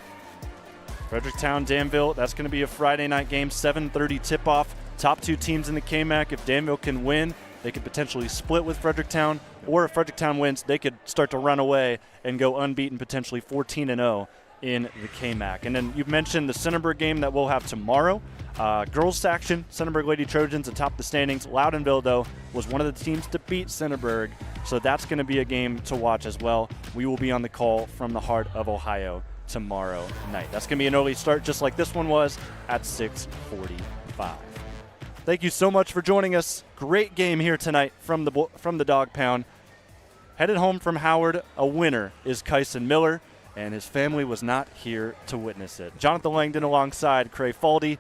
Fredericktown, Danville, that's going to be a Friday night game, 7:30 tip-off. Top 2 teams in the KMAC. If Danville can win, they could potentially split with Fredericktown, or if Fredericktown wins, they could start to run away and go unbeaten, potentially 14-0 in the KMAC. And then you've mentioned the Centerburg game that we'll have tomorrow. Girls section, Centerburg Lady Trojans atop the standings. Loudonville, though, was one of the teams to beat Centerburg, so that's going to be a game to watch as well. We will be on the call from the heart of Ohio tomorrow night. That's going to be an early start, just like this one was, at 6:45. Thank you so much for joining us. Great game here tonight from the Dog Pound. Headed home from Howard, a winner is Kyson Miller, and his family was not here to witness it. Jonathan Langdon alongside Craig Faldy,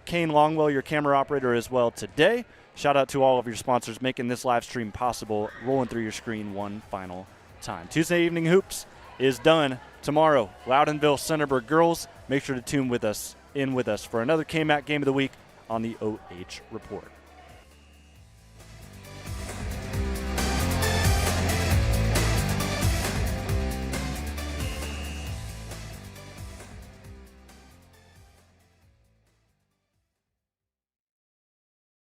Kane Longwell, your camera operator as well today. Shout out to all of your sponsors making this live stream possible, rolling through your screen one final time. Tuesday Evening Hoops is done tomorrow. Loudonville Centerburg girls. Make sure to tune in with us for another KMAC Game of the Week on the OH Report.